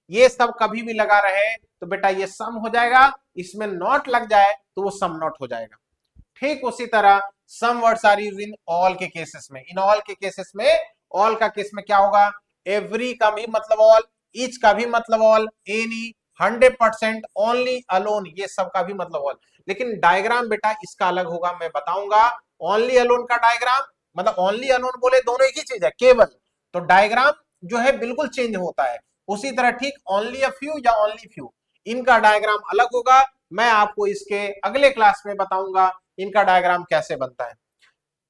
ये सब कभी भी लगा रहे तो बेटा ये सम हो जाएगा, इसमें नॉट लग जाए तो वो सम नॉट हो जाएगा। ठीक उसी तरह some words are used in all के केसेस में, इन ऑल के केसेस में, ऑल का केस में क्या होगा, एवरी का भी मतलब ऑल, ईच का भी मतलब ऑल, एनी, 100%, ओनली, अलोन, ये सब का भी मतलब ऑल। लेकिन डायग्राम बेटा इसका अलग होगा, मैं बताऊंगा। ओनली अलोन का डायग्राम मतलब ओनली अलोन बोले दोनों एक ही चीज है केवल, तो डायग्राम जो है बिल्कुल चेंज होता है। उसी तरह ठीक ओनली अ फ्यू या ओनली फ्यू, इनका डायग्राम अलग होगा। मैं आपको इसके अगले क्लास में बताऊंगा इनका डायग्राम कैसे बनता है।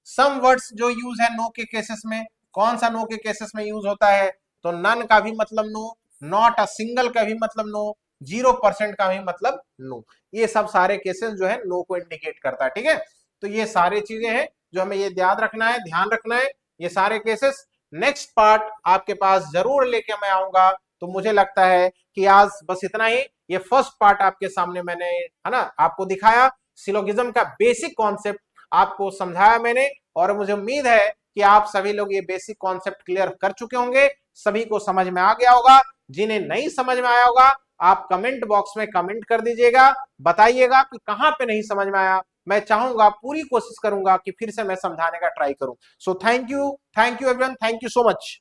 सम वर्ड्स जो यूज है नो के केसेस में, कौन सा नो के केसेस में यूज होता है, तो नन का भी मतलब नो, नॉट अ सिंगल का भी मतलब नो, 0% का भी मतलब नो, ये सब सारे केसेस जो है नो को इंडिकेट करता है। ठीक है, तो ये सारी चीजें हैं जो हमें ये याद रखना है, ध्यान रखना है, ये सारे केसेस। नेक्स्ट पार्ट आपके पास जरूर लेके मैं आऊंगा। तो मुझे लगता है कि आज बस इतना ही, ये फर्स्ट पार्ट आपके सामने मैंने, है ना, आपको दिखाया, सिलोगिज्म का बेसिक कॉन्सेप्ट आपको समझाया मैंने, और मुझे उम्मीद है कि आप सभी लोग ये बेसिक कॉन्सेप्ट क्लियर कर चुके होंगे, सभी को समझ में आ गया होगा। जिन्हें नहीं समझ में आया होगा आप कमेंट बॉक्स में कमेंट कर दीजिएगा, बताइएगा कि कहां पे नहीं समझ में आया। मैं चाहूंगा, पूरी कोशिश करूंगा कि फिर से मैं समझाने का ट्राई करूं। So thank you everyone, thank you so much.